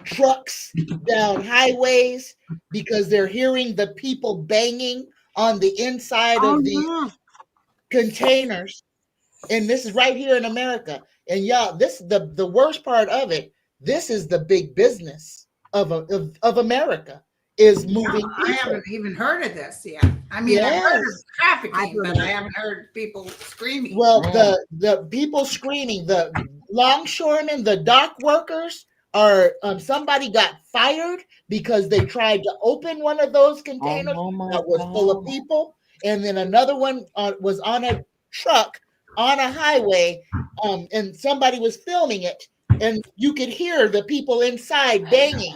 D: trucks down highways because they're hearing the people banging on the inside of the containers. And this is right here in America. And y'all, this the worst part of it. This is the big business of America, is moving people.
C: I haven't even heard of this yet. I mean, I've heard of trafficking, but I haven't heard people screaming.
D: Well, the people screaming, the longshoremen, the dock workers are. Somebody got fired because they tried to open one of those containers that was full of people, and then another one was on a truck on a highway, and somebody was filming it, and you could hear the people inside banging,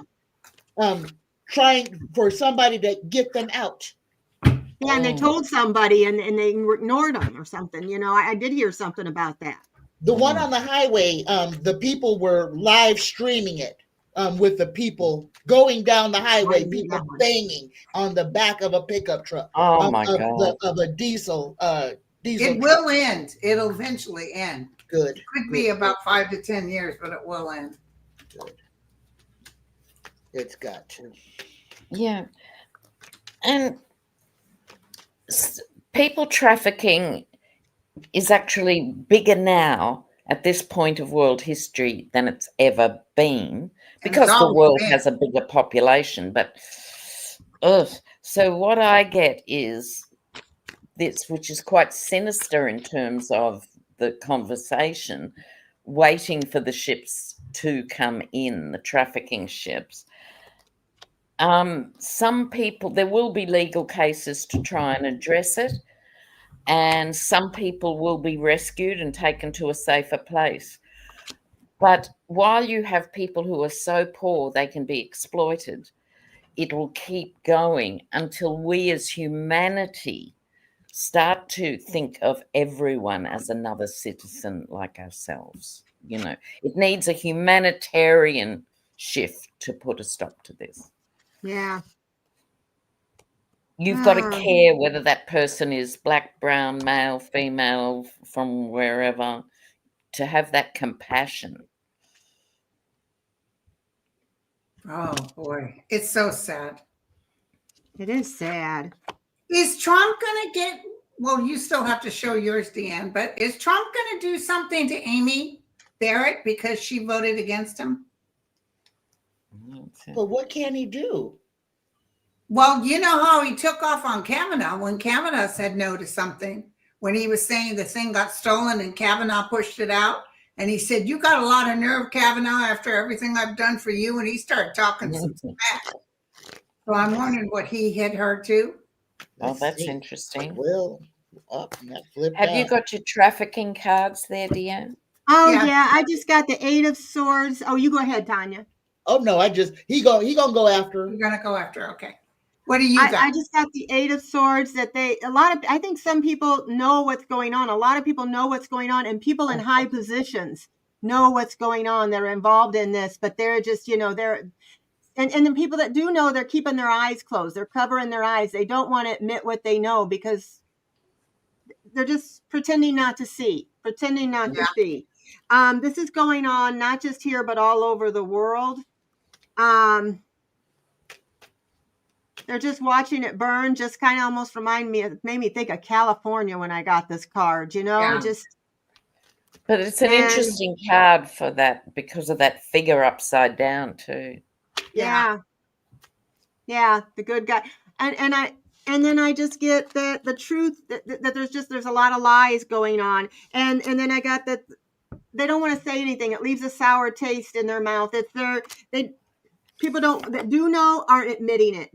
D: trying for somebody to get them out.
A: Yeah, and they told somebody and they ignored them or something. You know, I did hear something about that.
D: The one on the highway, the people were live streaming it with the people going down the highway, people banging on the back of a pickup truck.
B: Oh my God.
D: Of a diesel.
C: It will end. It'll eventually end.
D: Good.
C: It could be about 5 to 10 years, but it will end.
D: Good. It's got to.
B: Yeah. And people trafficking is actually bigger now at this point of world history than it's ever been, because the world has a bigger population. But so what I get is this, which is quite sinister in terms of the conversation, waiting for the ships to come in, the trafficking ships. Some people, there will be legal cases to try and address it, and some people will be rescued and taken to a safer place. But while you have people who are so poor they can be exploited, it will keep going until we as humanity start to think of everyone as another citizen like ourselves. You know, it needs a humanitarian shift to put a stop to this.
A: Yeah.
B: You've got to care whether that person is black, brown, male, female, from wherever, to have that compassion.
C: Oh, boy. It's so sad.
A: It is sad.
C: Is Trump going to get, well, you still have to show yours, Deanne, but is Trump going to do something to Amy Barrett because she voted against him?
D: But what can he do?
C: Well, you know how he took off on Kavanaugh when Kavanaugh said no to something, when he was saying the thing got stolen and Kavanaugh pushed it out. And he said, "You got a lot of nerve, Kavanaugh, after everything I've done for you." And he started talking some smack. So I'm wondering what he had heard too.
B: Oh, that's interesting.
D: Well, up and that flipped
B: Have
D: out.
B: you got your trafficking cards there, Deanne?
A: Oh yeah, I just got the 8 of Swords. Oh, you go ahead, Tanya.
D: Oh no, he gonna go after her.
C: You're gonna go after her. Okay. What do you got?
A: I just got the 8 of Swords. That I think some people know what's going on. A lot of people know what's going on, and people in high positions know what's going on. They're involved in this, but they're just, and the people that do know, they're keeping their eyes closed. They're covering their eyes. They don't want to admit what they know because they're just pretending not to see. To see. This is going on not just here, but all over the world. They're just watching it burn. Just kind of almost made me think of California when I got this card,
B: But it's an interesting card for that, because of that figure upside down too.
A: Yeah, the good guy. And and then I just get the truth that there's a lot of lies going on, and then I got that they don't want to say anything. It leaves a sour taste in their mouth. It's they people don't that do know aren't admitting it.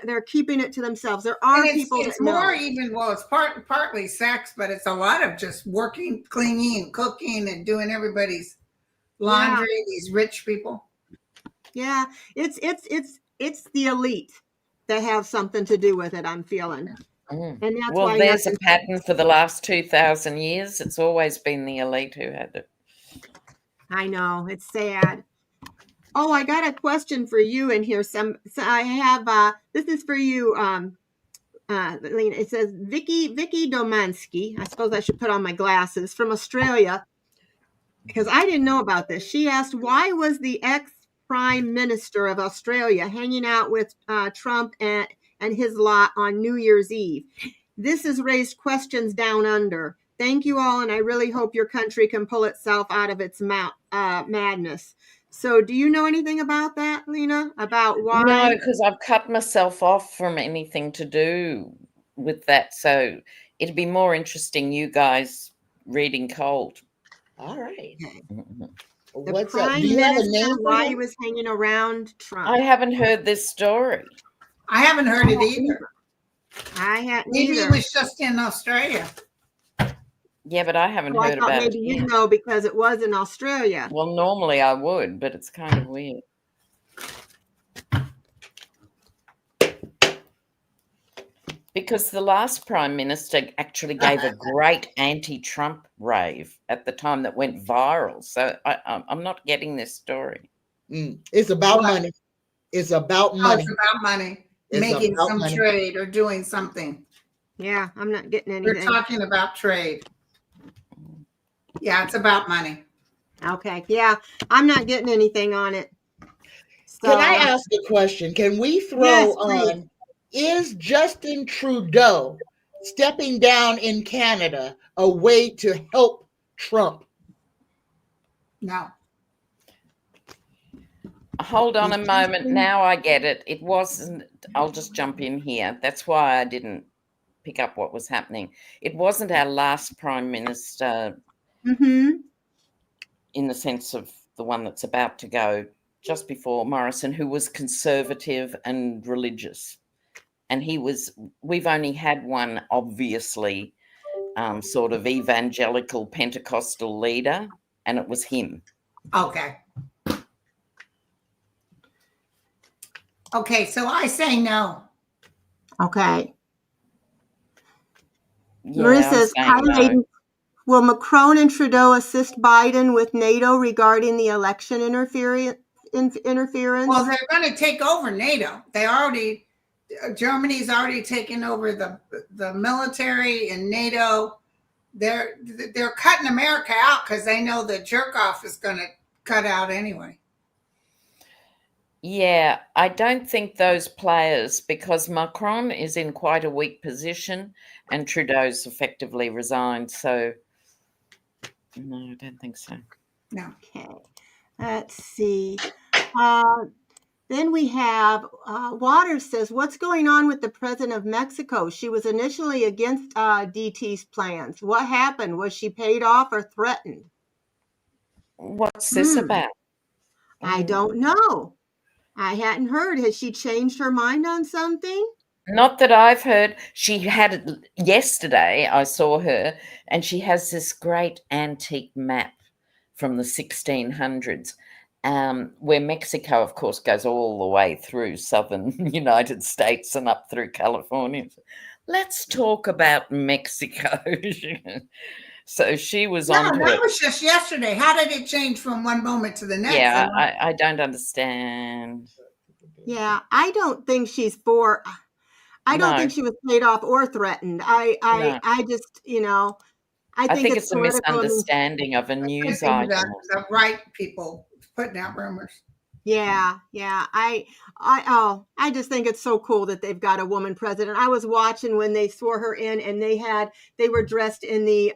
A: They're keeping it to themselves. There
C: And
A: are
C: it's
A: people that
C: it's more
A: know.
C: even, well, it's partly sex, but it's a lot of just working, cleaning, and cooking, and doing everybody's
A: Yeah,
C: laundry. These rich people.
A: yeah. It's the elite that have something to do with it. I'm feeling, and that's
B: Well,
A: why
B: there's a
A: nothing.
B: pattern for the last 2,000 years. It's always been the elite who had it.
A: I know it's sad. Oh, I got a question for you in here. So I have this is for you, Lena. It says Vicky Domansky. I suppose I should put on my glasses from Australia because I didn't know about this. She asked, why was the ex-prime minister of Australia hanging out with Trump and his lot on New Year's Eve? This has raised questions down under. Thank you all, and I really hope your country can pull itself out of its madness. So, do you know anything about that, Lena? About
B: No,
A: why?
B: because I've cut myself off from anything to do with that. So it'd be more interesting you guys reading cold.
D: All right.
B: Mhm.
A: The
D: What's up? Do
A: prime
D: you have a
A: minister,
D: name for
A: why he
D: him?
A: was hanging around Trump.
B: I haven't heard this story.
C: I haven't heard it either.
A: I hadn't
C: Maybe
A: either.
C: it was just in Australia.
B: Yeah, but I haven't
A: So I
B: heard
A: thought
B: about it
A: maybe
B: here.
A: you'd know because it was in Australia.
B: Well, normally I would, but it's kind of weird. Because the last prime minister actually gave a great anti-Trump rave at the time that went viral. So I'm not getting this story.
D: It's about
C: What?
D: money. It's about
C: Oh,
D: money.
C: it's about money,
D: It's
C: making
D: about
C: some
D: money.
C: trade or doing something.
A: Yeah, I'm not getting
C: We're
A: anything.
C: talking about trade. Yeah, it's about money.
A: Okay, yeah, I'm not getting anything on it. So,
D: Can I ask a question? Can we throw
A: yes, please.
D: on, is Justin Trudeau stepping down in Canada a way to help Trump?
C: No.
B: Hold on a moment. Now I get it. It wasn't, I'll just jump in here. That's why I didn't pick up what was happening. It wasn't our last prime minister
A: Mm-hmm.
B: in the sense of the one that's about to go just before Morrison, who was conservative and religious. And we've only had one, obviously, sort of evangelical Pentecostal leader, and it was him.
C: Okay. Okay, so I say no.
A: Okay.
B: Yeah,
A: Marie
B: I'm
A: says, hi,
B: saying no.
A: lady. Will Macron and Trudeau assist Biden with NATO regarding the election interference?
C: Well, they're going to take over NATO. Germany's already taken over the military and NATO. They're cutting America out because they know the jerk off is going to cut out anyway.
B: Yeah, I don't think those players, because Macron is in quite a weak position and Trudeau's effectively resigned. So, no, I don't think so.
C: No.
A: Okay. Let's see. Then we have Waters says, what's going on with the president of Mexico? She was initially against DT's plans. What happened? Was she paid off or threatened?
B: What's this about?
A: I don't know. I hadn't heard. Has she changed her mind on something?
B: Not that I've heard. She had it yesterday. I saw her, and she has this great antique map from the 1600s, where Mexico, of course, goes all the way through southern United States and up through California. Let's talk about Mexico. So she was
C: No,
B: onto
C: that
B: it.
C: was just yesterday. How did it change from one moment to the next?
B: Yeah, I don't understand.
A: Yeah, I don't think she's for. I don't think she was paid off or threatened. I just, I
B: I
A: think
B: think
A: it's
B: it's a
A: political.
B: misunderstanding of a news
C: I think
B: item.
C: the right people putting out rumors.
A: Yeah. I just think it's so cool that they've got a woman president. I was watching when they swore her in, and they were dressed in the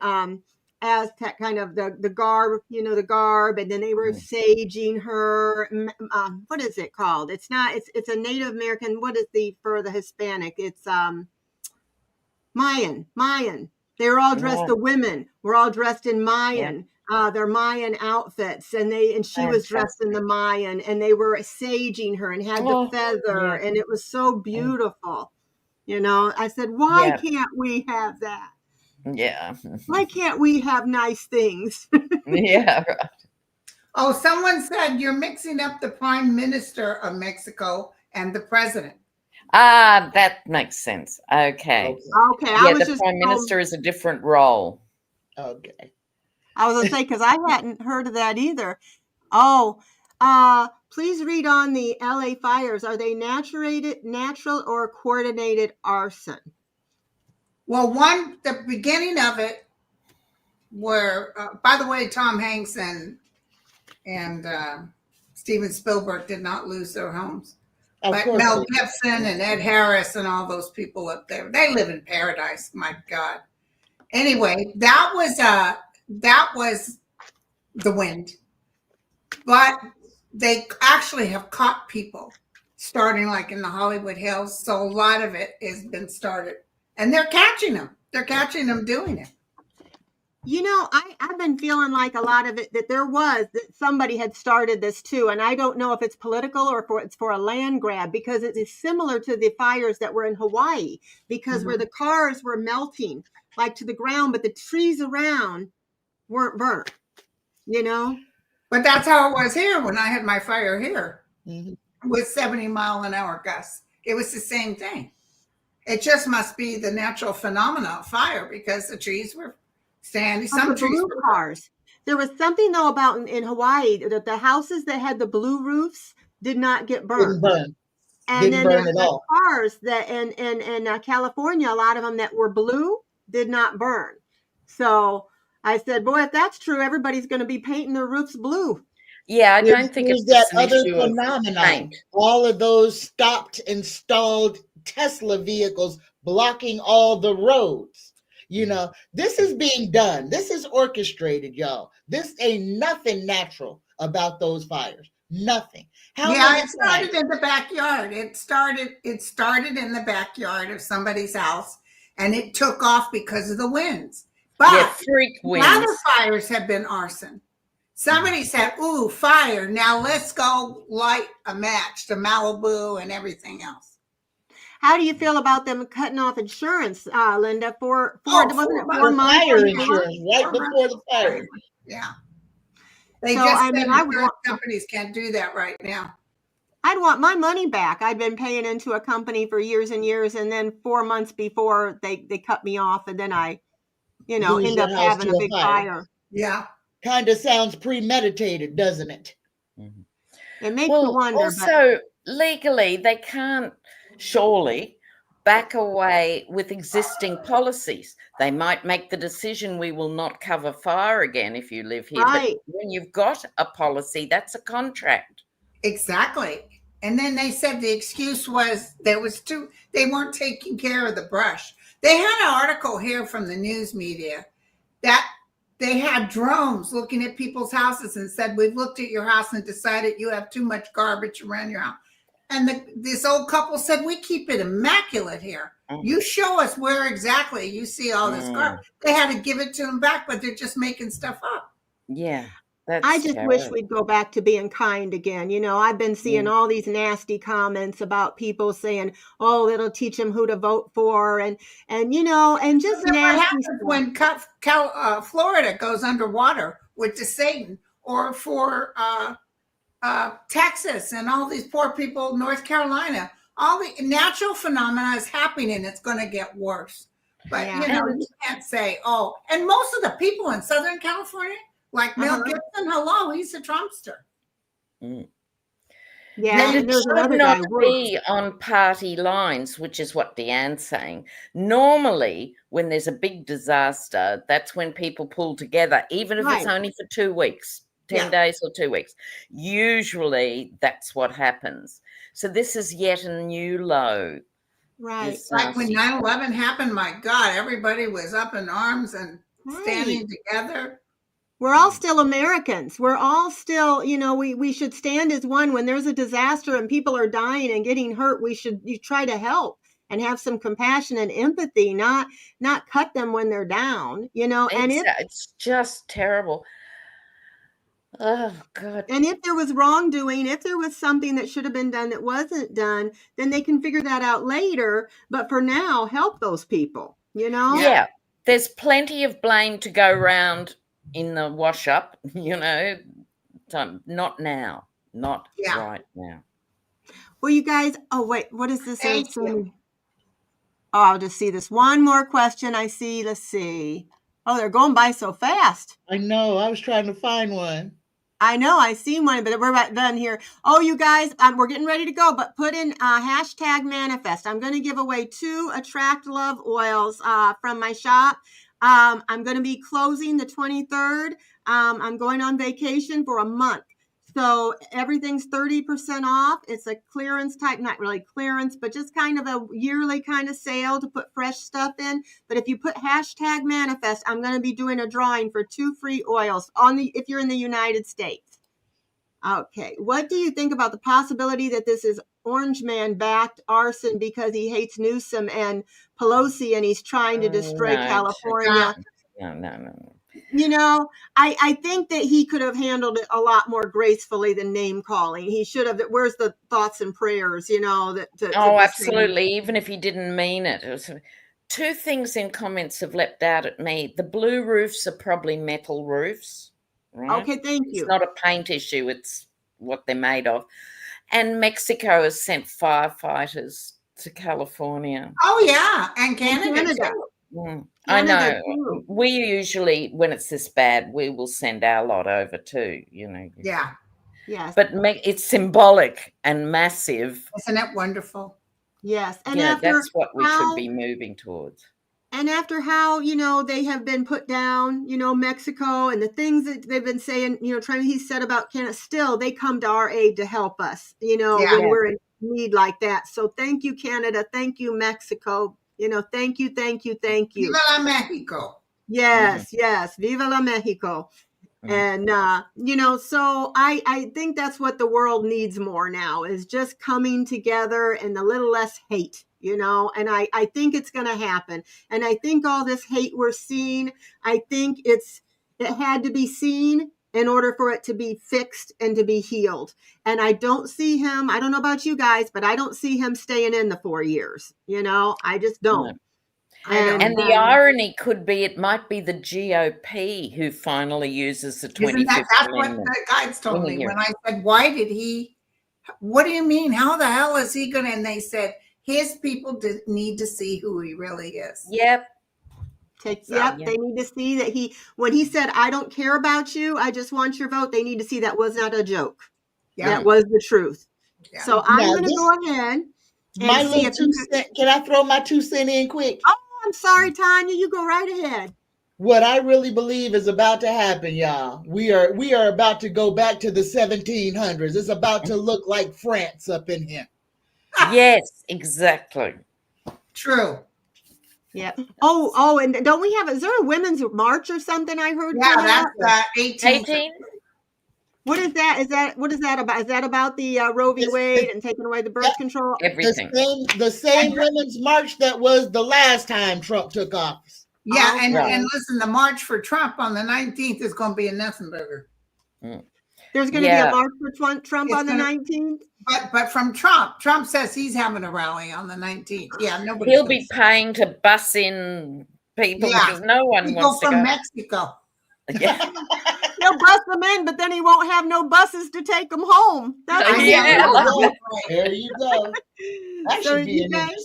A: Aztec kind of the garb, the garb, and then they were saging her. What is it called? It's not. It's a Native American. What is for the Hispanic? It's Mayan. They were all dressed.
B: Right.
A: The women were all dressed in Mayan. Their Mayan outfits, and she was dressed in the Mayan, and they were saging her and had the feather, and it was so beautiful. You know, I said, why can't we have that?
B: Yeah.
A: Why can't we have nice things?
B: Yeah. Right.
C: Oh, someone said you're mixing up the Prime Minister of Mexico and the president.
B: Ah, that makes sense. Okay.
A: Okay.
B: Yeah, the Prime Minister is a different role.
D: Okay.
A: I was going to say, because I hadn't heard of that either. Oh, please read on the LA fires. Are they natural or coordinated arson?
C: Well, the beginning of it were, by the way, Tom Hanks and Steven Spielberg did not lose their homes. But Mel Gibson and Ed Harris and all those people up there, they live in paradise. My God. Anyway, that was the wind. But they actually have caught people starting like in the Hollywood Hills. So a lot of it has been started. And they're catching them. They're catching them doing it.
A: You know, I've been feeling like a lot of it, that somebody had started this too. And I don't know if it's political or if it's for a land grab, because it is similar to the fires that were in Hawaii, because where the cars were melting like to the ground, but the trees around weren't burnt, you know?
C: But that's how it was here when I had my fire here with 70-mile-an-hour gusts. It was the same thing. It just must be the natural phenomena of fire, because the trees were standing. Some trees
A: blue cars. There was something though about in Hawaii that the houses that had the blue roofs did not get burned. And then there were cars that in California, a lot of them that were blue did not burn. So I said, boy, if that's true, everybody's going to be painting their roofs blue.
B: Yeah, I don't think it's
D: that
B: an
D: other
B: issue
D: phenomenon. All of those stopped and stalled Tesla vehicles blocking all the roads. You know, this is being done. This is orchestrated, y'all. This ain't nothing natural about those fires. Nothing.
C: It started in the backyard. It started in the backyard of somebody's house, and it took off because of the winds. But
B: freak winds.
C: Other fires have been arson. Somebody said, ooh, fire. Now let's go light a match to Malibu and everything else.
A: How do you feel about them cutting off insurance, Linda, for
D: 4 months? Fire insurance right before the fire.
C: Yeah. They said companies can't do that right now.
A: I'd want my money back. I'd been paying into a company for years and years, and then 4 months before they cut me off, and then I, end up having a big fire.
C: Yeah.
D: Kind of sounds premeditated, doesn't it?
A: It makes you wonder.
B: Also, legally, they can't surely back away with existing policies. They might make the decision, we will not cover fire again if you live here. Right. But when you've got a policy, that's a contract.
C: Exactly. And then they said the excuse was they weren't taking care of the brush. They had an article here from the news media that they had drones looking at people's houses and said, we've looked at your house and decided you have too much garbage around your house. And this old couple said, we keep it immaculate here. You show us where exactly you see all this garbage. They had to give it to them back, but they're just making stuff up.
B: Yeah.
A: I just wish we'd go back to being kind again. I've been seeing all these nasty comments about people saying, oh, it'll teach them who to vote for. And just nasty stuff.
C: When Florida goes underwater with the Satan, or for Texas and all these poor people, North Carolina, all the natural phenomena is happening, and it's going to get worse. But you can't say, oh, and most of the people in Southern California, like Mel Gibson, he's a Trumpster.
B: Yeah, and it should not be on party lines, which is what Deanne's saying. Normally, when there's a big disaster, that's when people pull together, even if it's only for 2 weeks. 10 days or 2 weeks. Usually that's what happens. So this is yet a new low.
A: Right.
C: Like when 9/11 happened, my God, everybody was up in arms and standing together.
A: We're all still Americans. We're all still, we should stand as one. When there's a disaster and people are dying and getting hurt, you try to help. and have some compassion and empathy, not cut them when they're down, and
B: It's just terrible. Oh, God.
A: and if there was wrongdoing, if there was something that should have been done that wasn't done, then they can figure that out later. But for now, help those people,
B: Yeah. There's plenty of blame to go round in the wash up, not now. Not right now.
A: Well, you guys, oh, wait, what is this?
C: Thank you.
A: Oh, I'll just see this one more question I see. Let's see. Oh, they're going by so fast.
D: I know. I was trying to find one.
A: I know. I see one, but we're about done here. Oh, you guys, we're getting ready to go, but put in hashtag manifest. I'm going to give away 2 Attract Love oils from my shop. I'm going to be closing the 23rd. I'm going on vacation for a month. So everything's 30% off. It's a clearance type, not really clearance, but just kind of a yearly kind of sale to put fresh stuff in. But if you put hashtag manifest, I'm going to be doing a drawing for 2 free oils if you're in the United States. Okay. What do you think about the possibility that this is Orange Man backed arson because he hates Newsom and Pelosi and he's trying to destroy California?
B: No.
A: I think that he could have handled it a lot more gracefully than name calling. He should have. Where's the thoughts and prayers,
B: Absolutely. Even if he didn't mean it. It was 2 things in comments have leapt out at me. The blue roofs are probably metal roofs. Right?
A: Okay, thank you.
B: It's not a paint issue. It's what they're made of. And Mexico has sent firefighters to California.
C: Oh, yeah. And Canada.
B: Too. I know. We usually, when it's this bad, we will send our lot over too,
C: Yeah.
A: Yes.
B: But it's symbolic and massive.
C: Isn't it wonderful?
A: Yes. And
B: that's what we should be moving towards.
A: And after how, they have been put down, Mexico and the things that they've been saying, he said about Canada, still they come to our aid to help us, when we're in need like that. So thank you, Canada. Thank you, Mexico. Thank you.
C: Viva la Mexico.
A: Yes, yes. Viva la Mexico. And, so I think that's what the world needs more now is just coming together and a little less hate, and I think it's going to happen. And I think all this hate we're seeing, I think it had to be seen in order for it to be fixed and to be healed. And I don't see him, I don't know about you guys, but I don't see him staying in the 4 years, I just don't.
B: And the irony could be it might be the GOP who finally uses the 25th
C: That's what the guys told me when I said, what do you mean? How the hell is he going to? And they said, his people need to see who he really is.
B: Yep.
A: They need to see that when he said, I don't care about you, I just want your vote, they need to see that was not a joke. Yeah. That was the truth. Yeah. So I'm going to go ahead.
D: My little 2 cents. Can I throw my 2 cents in quick?
A: Oh, I'm sorry, Tanya. You go right ahead.
D: What I really believe is about to happen, y'all. We are about to go back to the 1700s. It's about to look like France up in here.
B: Yes, exactly.
C: True.
A: Yeah. Oh, and don't we have? Is there a women's march or something? I heard.
C: Yeah, that's 18.
A: What is that? What is that about? Is that about the Roe v. Wade and taking away the birth control?
B: Everything.
D: The same women's march that was the last time Trump took office.
C: Yeah, and listen, the march for Trump on the 19th is going to be in nothing bigger.
A: There's going to be a march for Trump on the 19th?
C: But from Trump says he's having a rally on the 19th. Yeah, nobody.
B: He'll be paying to bus in people because no one wants to go.
C: From Mexico.
B: Yeah.
A: He'll bus them in, but then he won't have no buses to take them home.
D: There you go. That should be interesting.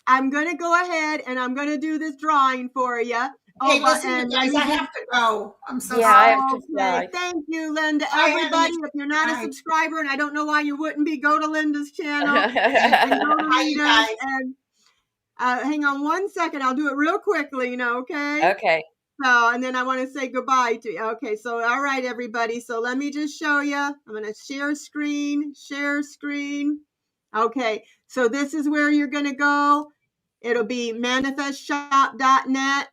A: I'm going to go ahead and I'm going to do this drawing for you.
C: Hey, listen, guys, I have to go. I'm so sorry.
B: I have to fly.
A: Thank you, Linda. Everybody, if you're not a subscriber, and I don't know why you wouldn't be, go to Linda's channel. And go to Linda's and hang on one second. I'll do it real quickly, okay?
B: Okay.
A: So, and then I want to say goodbye to you. Okay, so all right, everybody. So let me just show you. I'm going to share screen. Okay, so this is where you're going to go. It'll be manifestshop.net.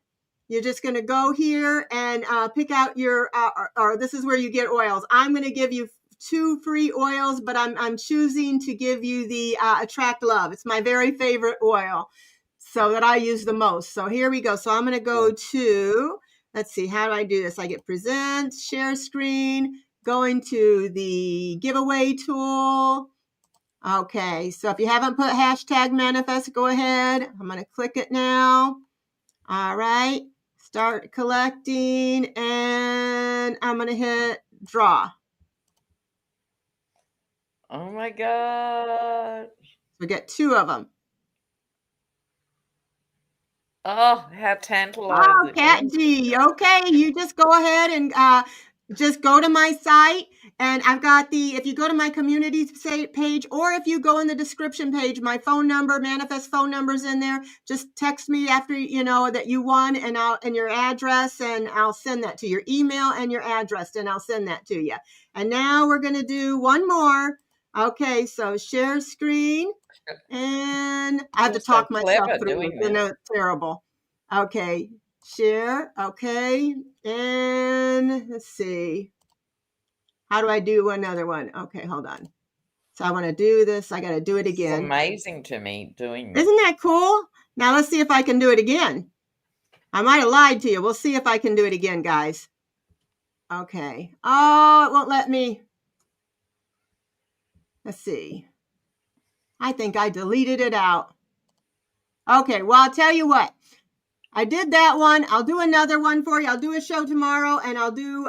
A: You're just going to go here and pick out your, or this is where you get oils. I'm going to give you 2 free oils, but I'm choosing to give you the Attract Love. It's my very favorite oil, so that I use the most. So here we go. So I'm going to go to, let's see, how do I do this? I get present, share screen, going to the giveaway tool. Okay, so if you haven't put hashtag manifest, go ahead. I'm going to click it now. All right, start collecting, and I'm going to hit draw.
B: Oh my God.
A: We get 2 of them.
B: Oh, how
A: Oh,
B: tantalizing.
A: Cat G. Okay, you just go ahead and just go to my site. And I've got if you go to my community page, or if you go in the description page, my phone number, manifest phone number's in there. Just text me after you know that you won, and your address, and I'll send that to your email and your address, and I'll send that to you. And now we're going to do one more. Okay, so share screen. And I have to
B: You're so
A: talk myself
B: clever
A: through it.
B: doing
A: You know,
B: this.
A: it's terrible. Okay, share. Okay, and let's see. How do I do another one? Okay, hold on. So I want to do this. I got to do it
B: It's
A: again.
B: amazing to me doing this.
A: Isn't that cool? Now let's see if I can do it again. I might have lied to you. We'll see if I can do it again, guys. Okay. Oh, it won't let me. Let's see. I think I deleted it out. Okay, well, I'll tell you what. I did that one. I'll do another one for you. I'll do a show tomorrow, and I'll do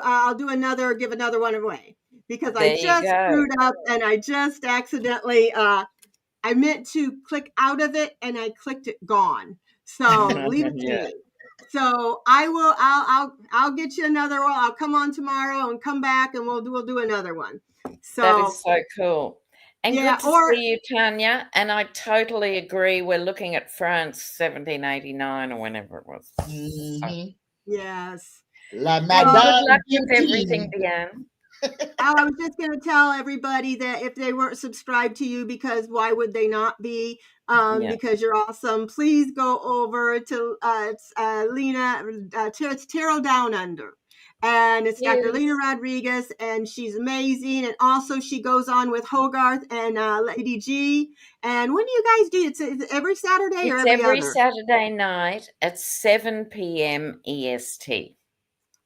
A: give another one away, because I
B: There you
A: just
B: go.
A: screwed up, and I just accidentally I meant to click out of it, and I clicked it gone. So leave it to
B: Yeah.
A: me. So I'll get you another one. I'll come on tomorrow and come back, and we'll do another one. So
B: That is so cool. And
A: yeah,
B: good to see you, Tanya. And I totally agree. We're looking at France 1789 or whenever it was.
D: Mm-hmm.
A: yes.
D: La
B: Good
D: Madame
B: luck with everything,
D: Guillotine.
B: Deanne.
A: I was just going to tell everybody that if they weren't subscribed to you, because why would they not be?
B: Yeah.
A: Because you're awesome. Please go over to Lena. It's Tarot Down Under, and it's Dr.
B: Yes.
A: Lena Rodriguez, and she's amazing. And also she goes on with Hogarth and Lady G. And when do you guys do it? It's every Saturday or
B: It's
A: every
B: every
A: other?
B: Saturday night at 7 p.m. EST.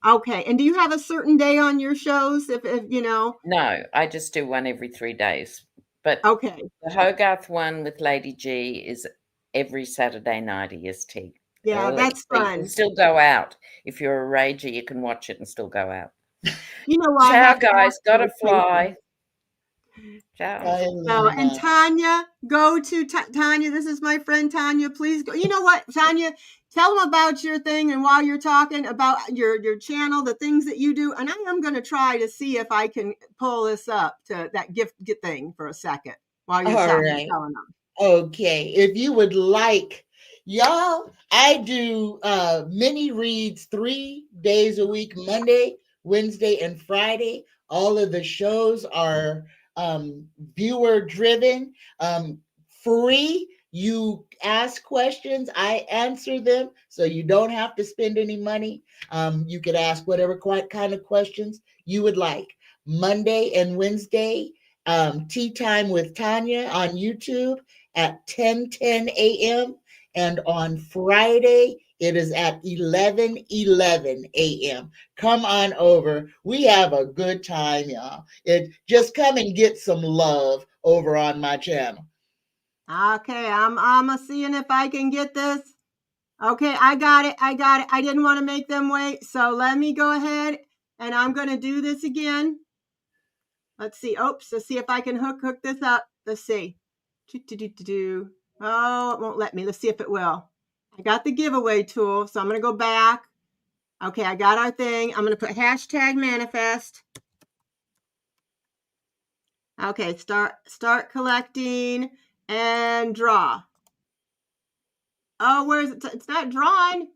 A: Okay. And do you have a certain day on your shows? If you know?
B: No, I just do one every 3 days. But
A: Okay.
B: the Hogarth one with Lady G is every Saturday night EST.
A: Yeah,
B: Early.
A: that's
B: So you can
A: fun.
B: still go out. If you're a rager, you can watch it and still go out.
A: You know, I
B: Ciao,
A: have to
B: guys.
A: ask you
B: Gotta
A: a question.
B: fly. Ciao.
D: Bye,
A: So, and
D: Lena.
A: Tanya, go to Tanya. This is my friend Tanya. Please go. You know what, Tanya? Tell them about your thing, and while you're talking about your channel, the things that you do, and I am going to try to see if I can pull this up to that gift thing for a second while you're
D: All
A: telling
D: right.
A: them.
D: Okay. If you would like, y'all, I do mini reads 3 days a week, Monday, Wednesday, and Friday. All of the shows are viewer driven, free. You ask questions, I answer them, so you don't have to spend any money. You could ask whatever kind of questions you would like. Monday and Wednesday, Tea Time with Tanya on YouTube at 10:10 a.m. And on Friday, it is at 11:11 a.m. Come on over. We have a good time, y'all. Just come and get some love over on my channel.
A: Okay, I'm seeing if I can get this. Okay, I got it. I didn't want to make them wait, so let me go ahead, and I'm going to do this again. Let's see. Oops. Let's see if I can hook this up. Let's see. Oh, it won't let me. Let's see if it will. I got the giveaway tool, so I'm going to go back. Okay, I got our thing. I'm going to put hashtag manifest. Okay, start collecting and draw. Oh, where is it? It's not drawn.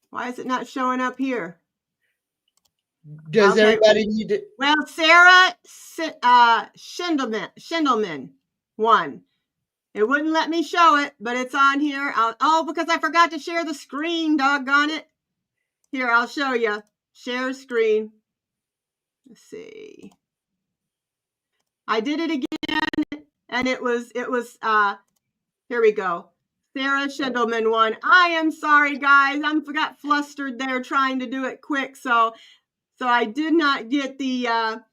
A: Why is it not showing up here?
D: Does everybody need to?
A: Well, Sarah Schindelman won. It wouldn't let me show it, but it's on here. Because I forgot to share the screen, doggone it. Here, I'll show you. Share screen. Let's see. I did it again, and it was here we go. Sarah Schindelman won. I am sorry, guys. I got flustered there trying to do it quick, so I did not get the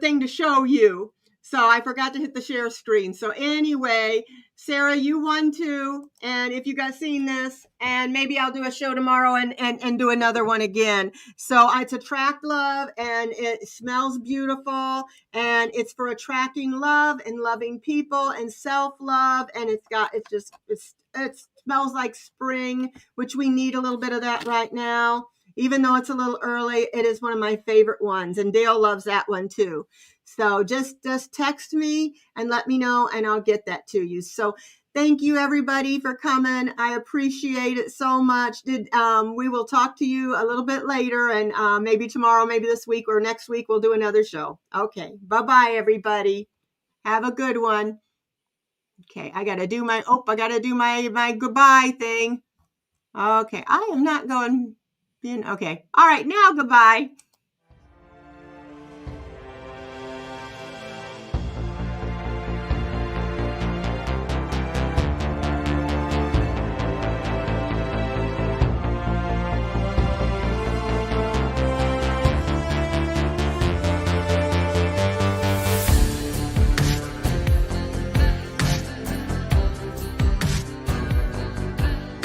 A: thing to show you. So I forgot to hit the share screen. So anyway, Sarah, you won too. And if you guys seen this, and maybe I'll do a show tomorrow and do another one again. So it's Attract Love, and it smells beautiful, and it's for attracting love and loving people and self-love. And it smells like spring, which we need a little bit of that right now. Even though it's a little early, it is one of my favorite ones, and Dale loves that one too. So just text me and let me know, and I'll get that to you. So thank you, everybody, for coming. I appreciate it so much. We will talk to you a little bit later, and maybe tomorrow, maybe this week, or next week, we'll do another show. Okay, bye-bye, everybody. Have a good one. Okay, I got to do my goodbye thing. Okay, I am not going. Okay. All right, now goodbye.